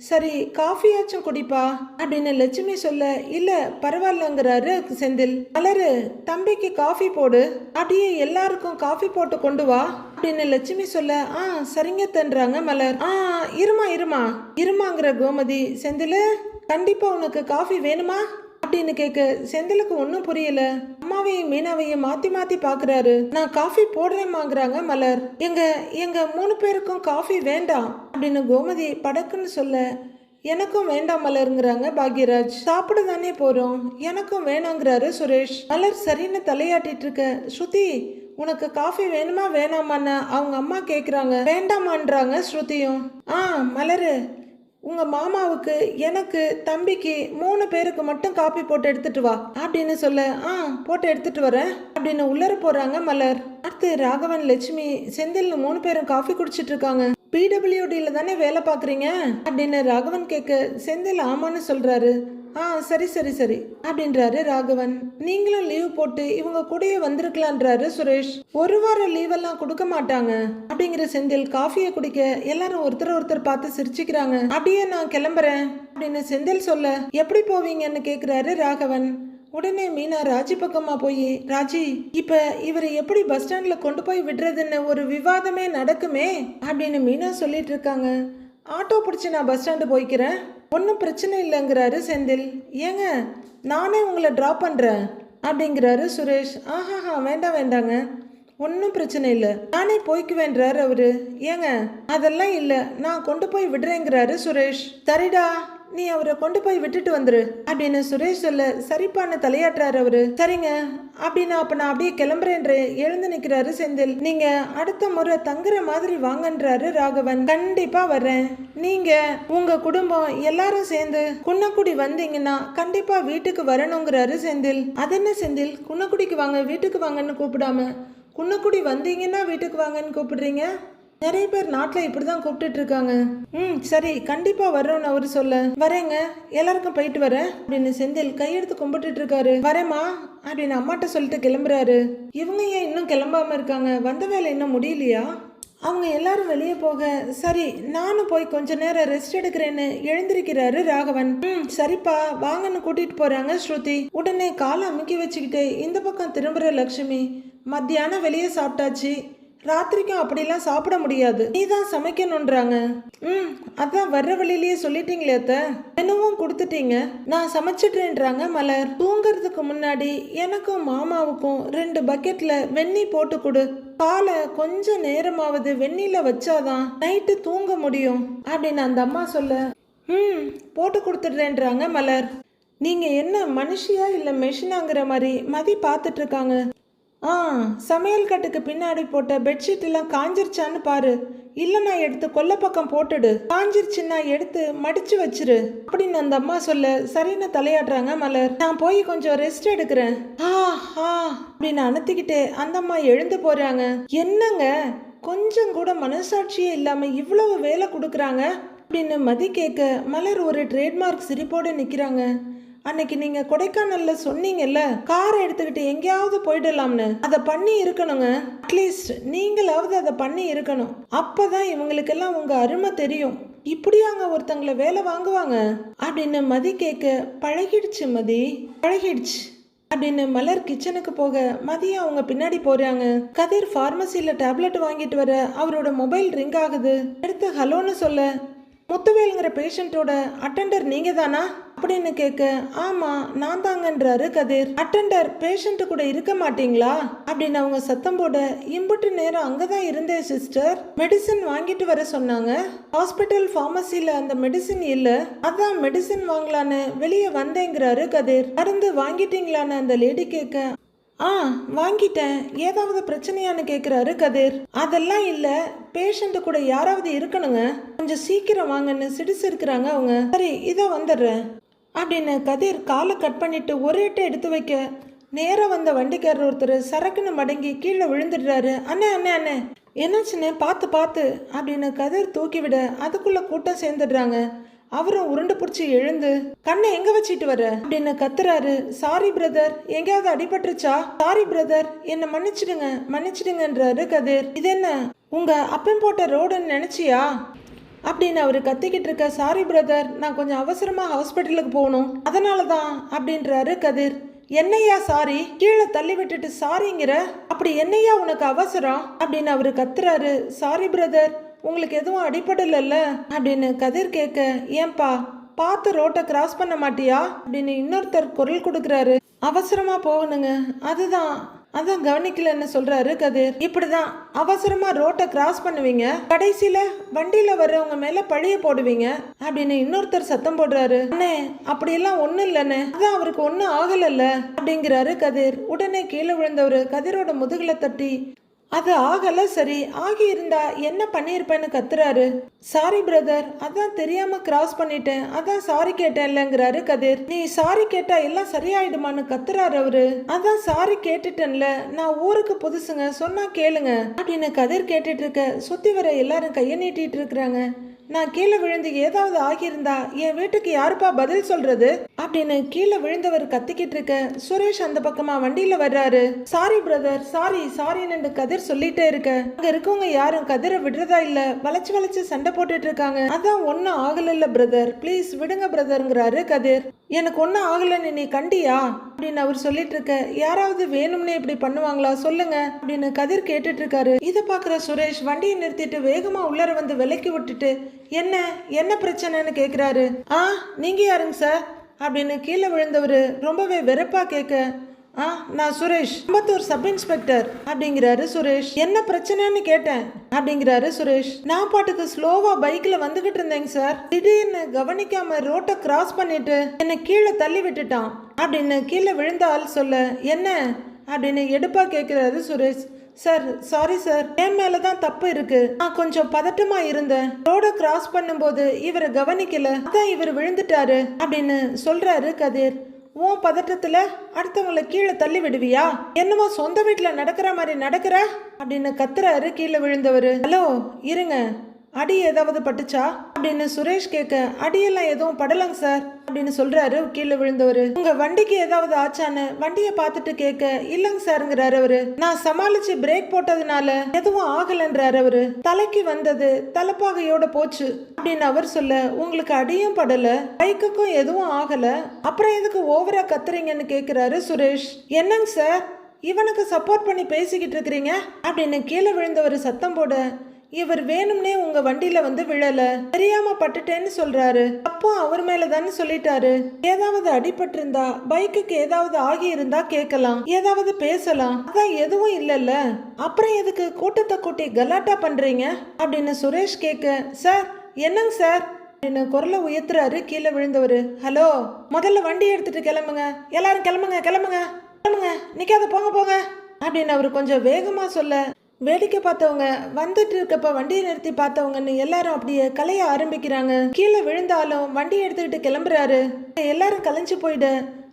சரி காஃபியாச்சும் குடிப்பா அப்படின்னு லட்சுமி சொல்ல, இல்ல பரவாயில்லங்கிறாரு செந்தில். மலரு தம்பிக்கு காஃபி போடு, அப்படியே எல்லாருக்கும் காஃபி போட்டு கொண்டு வா அப்படின்னு லட்சுமி சொல்ல, சரிங்க தன்றாங்க மலர். இருமாங்கிற கோமதி. செந்தில் கண்டிப்பா உனக்கு காஃபி வேணுமா அப்படின்னு கேட்க செந்திலுக்கு ஒன்றும் புரியல. அம்மாவையும் மீனாவையும் மாத்தி மாத்தி பாக்குறாரு. நான் காஃபி போடுறேன்மாங்கிறாங்க மலர். எங்க 3 பேருக்கும் காஃபி வேண்டாம் அப்படின்னு கோமதி படக்குன்னு சொல்ல, எனக்கும் வேண்டாம் மலருங்கிறாங்க பாக்யராஜ். சாப்பிட தானே போறோம், எனக்கும் வேணாங்கிறாரு சுரேஷ். மலர் சரின்னு தலையாட்டிட்டு இருக்க, ஸ்ருதி உனக்கு காஃபி வேணுமா வேணாமான்னு அவங்க அம்மா கேக்குறாங்க. வேண்டாமான்றாங்க ஸ்ருதியும். மலரு உங்க மாமாவுக்கு எனக்கு தம்பிக்கு 3 பேருக்கு மட்டும் காப்பி போட்டு எடுத்துட்டு வா அப்படின்னு சொல்ல, போட்டு எடுத்துட்டு வரேன் அப்படின்னு உள்ளர போறாங்க மலர். அடுத்து ராகவன் லட்சுமி செந்தில் 3 பேரும் காஃபி குடிச்சிட்டு இருக்காங்க. பிடபிள்யூடியில தானே வேலை பாக்குறீங்க அப்படின்னு ராகவன் கேட்க செந்தில் ஆமான்னு சொல்றாரு. சரி சரி சரி அப்படின்றாரு ராகவன். நீங்களும் லீவ் போட்டு இவங்க கூடயே வந்திருக்கலான்றாரு சுரேஷ். ஒரு வாரம் லீவ் எல்லாம் கொடுக்க மாட்டாங்க அப்படிங்கிற செந்தில் காஃபியை குடிக்க எல்லாரும் ஒருத்தர் பார்த்து சிரிச்சுக்கிறாங்க. அப்படியே நான் கிளம்புறேன் அப்படின்னு செந்தில் சொல்ல, எப்படி போவீங்கன்னு கேக்குறாரு ராகவன். உடனே மீனா ராஜி பக்கமா போய், ராஜி இப்ப இவரை எப்படி பஸ் ஸ்டாண்ட்ல கொண்டு போய் விடுறதுன்னு ஒரு விவாதமே நடக்குமே அப்படின்னு மீனா சொல்லிட்டு இருக்காங்க. ஆட்டோ பிடிச்சி நான் பஸ் ஸ்டாண்டு போய்க்கிறேன், ஒன்றும் பிரச்சனை இல்லைங்கிறாரு செந்தில். ஏங்க நானே உங்களை ட்ராப் பண்ணுறேன் அப்படிங்கிறாரு சுரேஷ். வேண்டாம் வேண்டாங்க, ஒன்றும் பிரச்சனை இல்லை, நானே போய்க்குவேன்றாரு அவரு. ஏங்க அதெல்லாம் இல்லை, நான் கொண்டு போய் விடுறேங்கிறாரு சுரேஷ். சரிடா, நீ அவரை கொண்டு போய் விட்டுட்டு வந்துரு அப்படின்னு சுரேஷ் சொல்ல, சரிப்பான்னு தலையாட்டுறாரு அவரு. சரிங்க அப்படின்னா அப்ப நான் அப்படியே கிளம்புறேன்ற எழுந்து நிக்கிறாரு செந்தில். நீங்க அடுத்த முறை தங்குற மாதிரி வாங்கன்றாரு ராகவன். கண்டிப்பா வர்றேன், நீங்க உங்க குடும்பம் எல்லாரும் சேர்ந்து குன்னக்குடி வந்தீங்கன்னா கண்டிப்பா வீட்டுக்கு வரணுங்கிறாரு செந்தில். அது என்ன செந்தில், குன்னக்குடிக்கு வாங்க வீட்டுக்கு வாங்கன்னு கூப்பிடாம குன்னக்குடி வந்தீங்கன்னா வீட்டுக்கு வாங்கன்னு கூப்பிடுறீங்க? நிறைய பேர் நாட்டில் இப்படிதான் கூப்பிட்டு இருக்காங்க. சரி கண்டிப்பா வர்றோன்னு அவரு சொல்ல, வரேங்க எல்லாருக்கும் போயிட்டு வரேன் அப்படின்னு செந்தில் கையெடுத்து கும்பிட்டுட்டு இருக்காரு. வரேம்மா அப்படின்னு அம்மாட்ட சொல்லிட்டு கிளம்புறாரு. இவங்க ஏன் இன்னும் கிளம்பாம இருக்காங்க, வந்த வேலை இன்னும் முடியலையா? அவங்க எல்லாரும் வெளியே போக, சரி நானும் போய் கொஞ்ச நேரம் ரெஸ்ட் எடுக்கிறேன்னு எழுந்திருக்கிறாரு ராகவன். சரிப்பா வாங்கன்னு கூட்டிட்டு போறாங்க ஸ்ருதி. உடனே காலை அமுக்கி வச்சுக்கிட்டு இந்த பக்கம் திரும்புற லட்சுமி. மத்தியானம் வெளியே சாப்பிட்டாச்சு, ராத்திரிக்கும் அப்படிலாம் சாப்பிட முடியாது, நீ தான் சமைக்கணுன்றாங்க. அதான் வர்ற வழியிலேயே சொல்லிட்டீங்களே அத்தை, மெனுவும் கொடுத்துட்டீங்க, நான் சமைச்சிட்றேன்றாங்க மலர். தூங்குறதுக்கு முன்னாடி எனக்கும் மாமாவுக்கும் 2 பக்கெட்ல வெந்நீர் போட்டு கொடு, காலை கொஞ்சம் நேரமாவது வெந்நீர்ல வச்சாதான் நைட்டு தூங்க முடியும் அப்படின்னு அந்த அம்மா சொல்ல, போட்டு கொடுத்துட்றேன்றாங்க மலர். நீங்க என்ன மனுஷியா இல்ல மெஷினாங்கிற மாதிரி மதி பார்த்துட்டு இருக்காங்க. சமையல் கட்டுக்கு பின்னாடி போட்ட பெட்ஷீட் எல்லாம் காஞ்சிருச்சான்னு பாரு, இல்ல நான் எடுத்து கொல்லை பக்கம் போட்டுடு, காஞ்சிருச்சுன்னா எடுத்து மடிச்சு வச்சிரு அப்படின்னு அந்த அம்மா சொல்ல, சரின்னு தலையாடுறாங்க மலர். நான் போய் கொஞ்சம் ரெஸ்ட் எடுக்கிறேன் அப்படின்னு அனுத்திக்கிட்டே அந்த அம்மா எழுந்து போறாங்க. என்னங்க கொஞ்சம் கூட மனசாட்சியே இல்லாம இவ்வளவு வேலை கொடுக்குறாங்க அப்படின்னு மதி கேட்க, மலர் ஒரு ட்ரேட்மார்க் சிரிப்போடு நிக்கிறாங்க. அன்னைக்கு நீங்க கொடைக்கானல்ல சொன்னீங்கல்ல காரை எடுத்துக்கிட்டு எங்கேயாவது போயிடலாம்னு, அதை பண்ணி இருக்கணுங்க. அட்லீஸ்ட் நீங்களாவது அதை பண்ணி இருக்கணும், அப்பதான் இவங்களுக்கெல்லாம் உங்க அருமை தெரியும். இப்படியாங்க ஒருத்தங்களை வேலை வாங்குவாங்க அப்படின்னு மதி கேட்க, பழகிடுச்சு மதி பழகிடுச்சு அப்படின்னு மலர் கிச்சனுக்கு போக, மதியம் அவங்க பின்னாடி போறாங்க. கதிர் ஃபார்மசியில டேப்லெட் வாங்கிட்டு வர அவரோட மொபைல் ரிங் ஆகுது. எடுத்து ஹலோன்னு சொல்ல, முத்துவேலுங்கிற பேஷண்டோட அட்டெண்டர் நீங்க தானா அப்படின்னு கேட்க, ஆமா நான் தாங்கன்றாரு கதிர். அட்டெண்டர் பேஷண்ட் கூட இருக்க மாட்டீங்களா அப்படின்னு அவங்க சத்தம் போட, இம்புட்டு நேரம் அங்கதான் இருந்தேன் சிஸ்டர், மெடிசன் வாங்கிட்டு வர சொன்னாங்க, ஹாஸ்பிட்டல் ஃபார்மசில அந்த மெடிசன் இல்ல, அதான் மெடிசன் வாங்கலான்னு வெளியே வந்தேங்கிறாரு கதிர். மருந்து வாங்கிட்டீங்களான்னு அந்த லேடி கேட்க, வாங்கிட்டேன், ஏதாவது பிரச்சனையான்னு கேக்குறாரு கதிர். அதெல்லாம் இல்ல, பேஷண்ட் கூட யாராவது இருக்கணுங்க, கொஞ்சம் சீக்கிரம் வாங்கன்னு சிடிச்சு இருக்கிறாங்க அவங்க. சரி இதோ வந்துடுறேன் அப்படின்னு கதிர் காலை கட் பண்ணிட்டு ஒரு எட்டை எடுத்து வைக்க, நேரம் வந்த வண்டிக்காரர் ஒருத்தர் சரக்குன்னு மடங்கி கீழே விழுந்துடுறாரு. அண்ணே அண்ணே அண்ணே என்னாச்சுன்னு பார்த்து அப்படின்னு கதிர் தூக்கி விட, அதுக்குள்ள கூட்டம் சேர்ந்துடுறாங்க. அவரும் உருண்டு பிடிச்சி எழுந்து, கண்ணை எங்க வச்சிட்டு வர அப்படின்னு கத்துறாரு. சாரி பிரதர், எங்கேயாவது அடிபட்டுருச்சா? சாரி பிரதர், என்ன மன்னிச்சிடுங்கன்றாரு கதிர். இது என்ன உங்க அப்பன் போட்ட ரோடுன்னு நினைச்சியா அப்படின்னு அவரு கத்திக்கிட்டு இருக்க. சாரி பிரதர், நான் கொஞ்சம் அவசரமா ஹாஸ்பிட்டலுக்கு போகணும், அதனாலதான் அப்படின்றாரு கதிர். என்னையா சாரி, கீழே தள்ளி விட்டுட்டு சாரிங்கிற, அப்படி என்னையா உனக்கு அவசரம் அப்படின்னு அவரு கத்துறாரு. சாரி பிரதர், உங்களுக்கு எதுவும் அடிப்படல அப்படின்னு கதிர் கேட்க, ஏன்பா பார்த்து ரோட்டை கிராஸ் பண்ண மாட்டியா அப்படின்னு இன்னொருத்தர் குரல் கொடுக்குறாரு. அவசரமா போகணுங்க, அதான் கவனிக்கலன்னு சொல்றாரு கதிர். இப்படிதான் அவசரமா ரோட்டை கிராஸ் பண்ணுவீங்க, கடைசியில வண்டியில வர்றவங்க மேல பழிய போடுவீங்க அப்படின்னு இன்னொருத்தர் சத்தம் போடுறாரு. அண்ணே அப்படியெல்லாம் ஒண்ணும் இல்லைன்னு, அதான் அவருக்கு ஒன்னும் ஆகலல்ல அப்படிங்கிறாரு கதிர். உடனே கீழே விழுந்தவரு கதிரோட முதுகுல தட்டி, அது ஆகல, சரி ஆகி இருந்தா என்ன பண்ணியிருப்பேன்னு கத்துறாரு. சாரி பிரதர், அதான் தெரியாம கிராஸ் பண்ணிட்டேன், அதான் சாரி கேட்டேன்லங்கிறாரு கதிர். நீ சாரி கேட்டா எல்லாம் சரியாயிடுமான்னு கத்துறாரு அவரு. அதான் சாரி கேட்டுட்டேன்ல, நான் ஊருக்கு புதுசுங்க, சொன்னா கேளுங்க அப்படின்னு கதிர் கேட்டுட்டு இருக்க. சுத்தி வர எல்லாரும் கைய நீட்டிட்டு இருக்கிறாங்க. நான் கீழே விழுந்து ஏதாவது ஆகியிருந்தா என் வீட்டுக்கு யாருப்பா பதில் சொல்றது அப்படின்னு கீழே விழுந்தவர் கத்திக்கிட்டு இருக்க சுரேஷ் அந்த பக்கமா வண்டியில வர்றாரு. சாரி பிரதர், சாரின்னு கதிர் சொல்லிட்டே இருக்க அங்க இருக்கவங்க யாரும் கதிரை விடுறதா இல்ல, வளைச்சு சண்டை போட்டுட்டு இருக்காங்க. அதான் ஒன்னும் ஆகல பிரதர், ப்ளீஸ் விடுங்க பிரதர்ங்கிறாரு கதிர். எனக்கு ஒன்னும் ஆகலன்னு நீ கண்டியா அப்படின்னு அவர் சொல்லிட்டு இருக்க. யாராவது வேணும்னே இப்படி பண்ணுவாங்களா சொல்லுங்க அப்படின்னு கதிர் கேட்டுட்டு இருக்காரு. இதை பாக்குற சுரேஷ் வண்டியை நிறுத்திட்டு வேகமா உள்ளர வந்து விலக்கி விட்டுட்டு என்ன பிரச்சனைன்னு கேக்குறாரு. நீங்க யாருங்க சார் அப்படின்னு கீழே விழுந்தவரு ரொம்பவே வெறுப்பா கேட்க, நான் சுரேஷ், அம்பத்தூர் சப் இன்ஸ்பெக்டர் அப்படிங்கிறாரு சுரேஷ். என்ன பிரச்சனைன்னு கேட்டேன் அப்படிங்கிறாரு சுரேஷ். நான் பாட்டுக்கு ஸ்லோவா பைக்ல வந்துகிட்டு இருந்தேங்க சார், திடீர்னு கவனிக்காம ரோட்டை கிராஸ் பண்ணிட்டு என்ன கீழே தள்ளி விட்டுட்டான் அப்படின்னு கீழே விழுந்த ஆள் சொல்ல, என்ன அப்படின்னு எடுப்பா கேட்கிறாரு சுரேஷ். சார் சாரி சார், என் மேலதான் தப்பு இருக்கு, நான் கொஞ்சம் பதட்டமா இருந்தேன், ரோட கிராஸ் பண்ணும்போது இவரை கவனிக்கல, அதான் இவர் விழுந்துட்டாரு அப்படின்னு சொல்றாரு கதிர். உன் பதட்டத்துல அடுத்தவங்களை கீழே தள்ளி விடுவியா, என்னமோ சொந்த வீட்டுல நடக்கிற மாதிரி நடக்கிற அப்படின்னு கத்துறாரு கீழே விழுந்தவரு. ஹலோ இருங்க, அடி ஏதாவது பட்டுச்சா அப்படின்னு சுரேஷ் கேட்க, அடியெல்லாம் எதுவும் படலங்க சார் அப்படின்னு சொல்றாரு கீழே விழுந்தவரு. உங்க வண்டிக்கு ஏதாவது ஆச்சான்னு வண்டியை பார்த்துட்டு கேட்க, இல்லங்க சாருங்கிறாரு அவரு. நான் சமாளிச்சு பிரேக் போட்டதுனால எதுவும் ஆகலன்றாரு அவரு. தலைக்கு வந்தது தலைப்பாகையோட போச்சு அப்படின்னு அவர் சொல்ல, உங்களுக்கு அடியும் படல, பைக்குக்கும் எதுவும் ஆகல, அப்புறம் எதுக்கு ஓவரா கத்துறீங்கன்னு கேக்குறாரு சுரேஷ். என்னங்க சார் இவனுக்கு சப்போர்ட் பண்ணி பேசிக்கிட்டு இருக்கிறீங்க அப்படின்னு கீழே விழுந்தவர் சத்தம் போட, இவர் வேணும்னே உங்க வண்டியில வந்து விழல, தெரியாம பட்டுட்டேன்னு சொல்றாரு. அப்போ அவர் மேலதான்னு சொல்லிட்டாரு. ஏதாவது அடிபட்டு இருந்தா, பைக்குக்கு ஏதாவது ஆகி இருந்தா கேட்கலாம், ஏதாவது பேசலாம், அதான் எதுவும் இல்லல்ல, அப்புறம் எதுக்கு கூட்டத்தை கூட்டி கலாட்டா பண்றீங்க அப்படின்னு சுரேஷ் கேட்க, சார் என்னங்க சார் அப்படின்னு குரலை உயர்த்துறாரு கீழே விழுந்தவரு. ஹலோ, முதல்ல வண்டி எடுத்துட்டு கிளம்புங்க, எல்லாரும் கிளம்புங்க கிளம்புங்க கிளம்புங்க, நிக்காத போங்க போங்க அப்படின்னு அவரு கொஞ்சம் வேகமா சொல்ல, வேடிக்கை பார்த்தவங்க வந்துட்டு இருக்கப்ப வண்டியை நிறுத்தி பார்த்தவங்கன்னு எல்லாரும் அப்படியே கலைய ஆரம்பிக்கிறாங்க. கீழே விழுந்தாலும் வண்டியை எடுத்துக்கிட்டு கிளம்புறாரு. எல்லாரும் கலைஞ்சு போயிட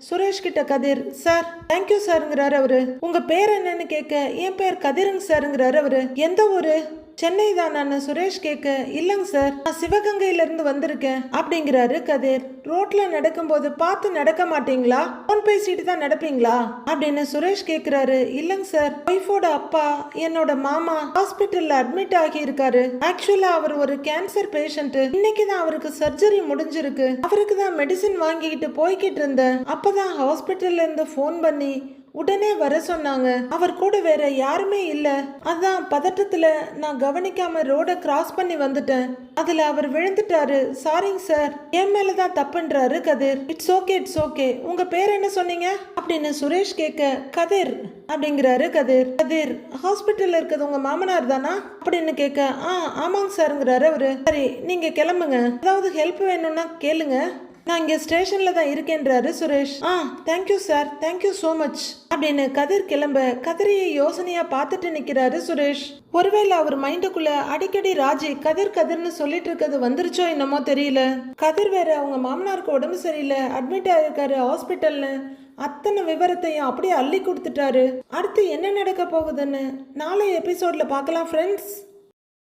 சுரேஷ் கிட்ட கதிர், சார் தேங்க்யூ சாருங்கிறாரு அவரு. உங்க பேர் என்னன்னு கேட்க, என் பேர் கதிருங்க சாருங்கிறாரு அவரு. எந்த ஊரு? சென்னை தான் நான் சுரேஷ் கேட்க, இல்லங்க சார் நான் சிவகங்கையில இருந்து வந்திருக்கேன் அப்படிங்கிறாரு கதிர். ரோட்ல நடக்கும்போது பார்த்து நடக்க மாட்டீங்களா, போன் பேசிட்டு தான் நடப்பீங்களா அப்படின்னு சுரேஷ் கேக்குறாரு. இல்லங்க சார், ஒய்ஃபோட அப்பா என்னோட மாமா ஹாஸ்பிட்டல்ல அட்மிட் ஆகி இருக்காரு. ஆக்சுவலா அவர் ஒரு கேன்சர் பேஷண்ட், இன்னைக்கு தான் அவருக்கு சர்ஜரி முடிஞ்சிருக்கு, அவருக்கு தான் மெடிசின் வாங்கிக்கிட்டு போய்கிட்டு இருந்தேன். அப்பதான் ஹாஸ்பிட்டல்ல இருந்து போன் பண்ணி உடனே வர சொன்னாங்க. அவர் கூட வேற யாருமே இல்ல, அதான் பதட்டத்துல நான் கவனிக்காம ரோட கிராஸ் பண்ணி வந்துட்டேன், அதுல அவர் விழுந்துட்டாரு, சாரிங்க சார், என் மேலதான் தப்புன்றாரு கதிர். இட்ஸ் ஓகே, உங்க பேர் என்ன சொன்னீங்க அப்படின்னு சுரேஷ் கேட்க, கதிர் அப்படிங்கிறாரு கதிர். கதிர், ஹாஸ்பிட்டல்ல இருக்கிறது உங்க மாமனார் தானா அப்படின்னு கேட்க, ஆமாங்க சாருங்கிறாரு அவரு. சரி நீங்க கிளம்புங்க, ஏதாவது ஹெல்ப் வேணும்னா கேளுங்க, நான் இங்க ஸ்டேஷன்ல தான் இருக்கேன்றாரு Suresh. Thank you sir, thank you so much அப்படின்னு கதிர் கிளம்ப, கதிரையை யோசனையா பார்த்துட்டு நிக்கிறாரு சுரேஷ். ஒருவேளை அவர் மைண்டுக்குள்ள அடிக்கடி ராஜி கதிர்னு சொல்லிட்டு இருக்கிறது வந்துருச்சோ என்னமோ தெரியல. கதிர் வேற அவங்க மாமனாருக்கு உடம்பு சரியில்லை, அட்மிட் ஆயிருக்காரு ஹாஸ்பிட்டல்னு அத்தனை விவரத்தையும் அப்படியே அள்ளி கொடுத்துட்டாரு. அடுத்து என்ன நடக்க போகுதுன்னு நாளைய எபிசோட்ல பார்க்கலாம் ஃப்ரெண்ட்ஸ்.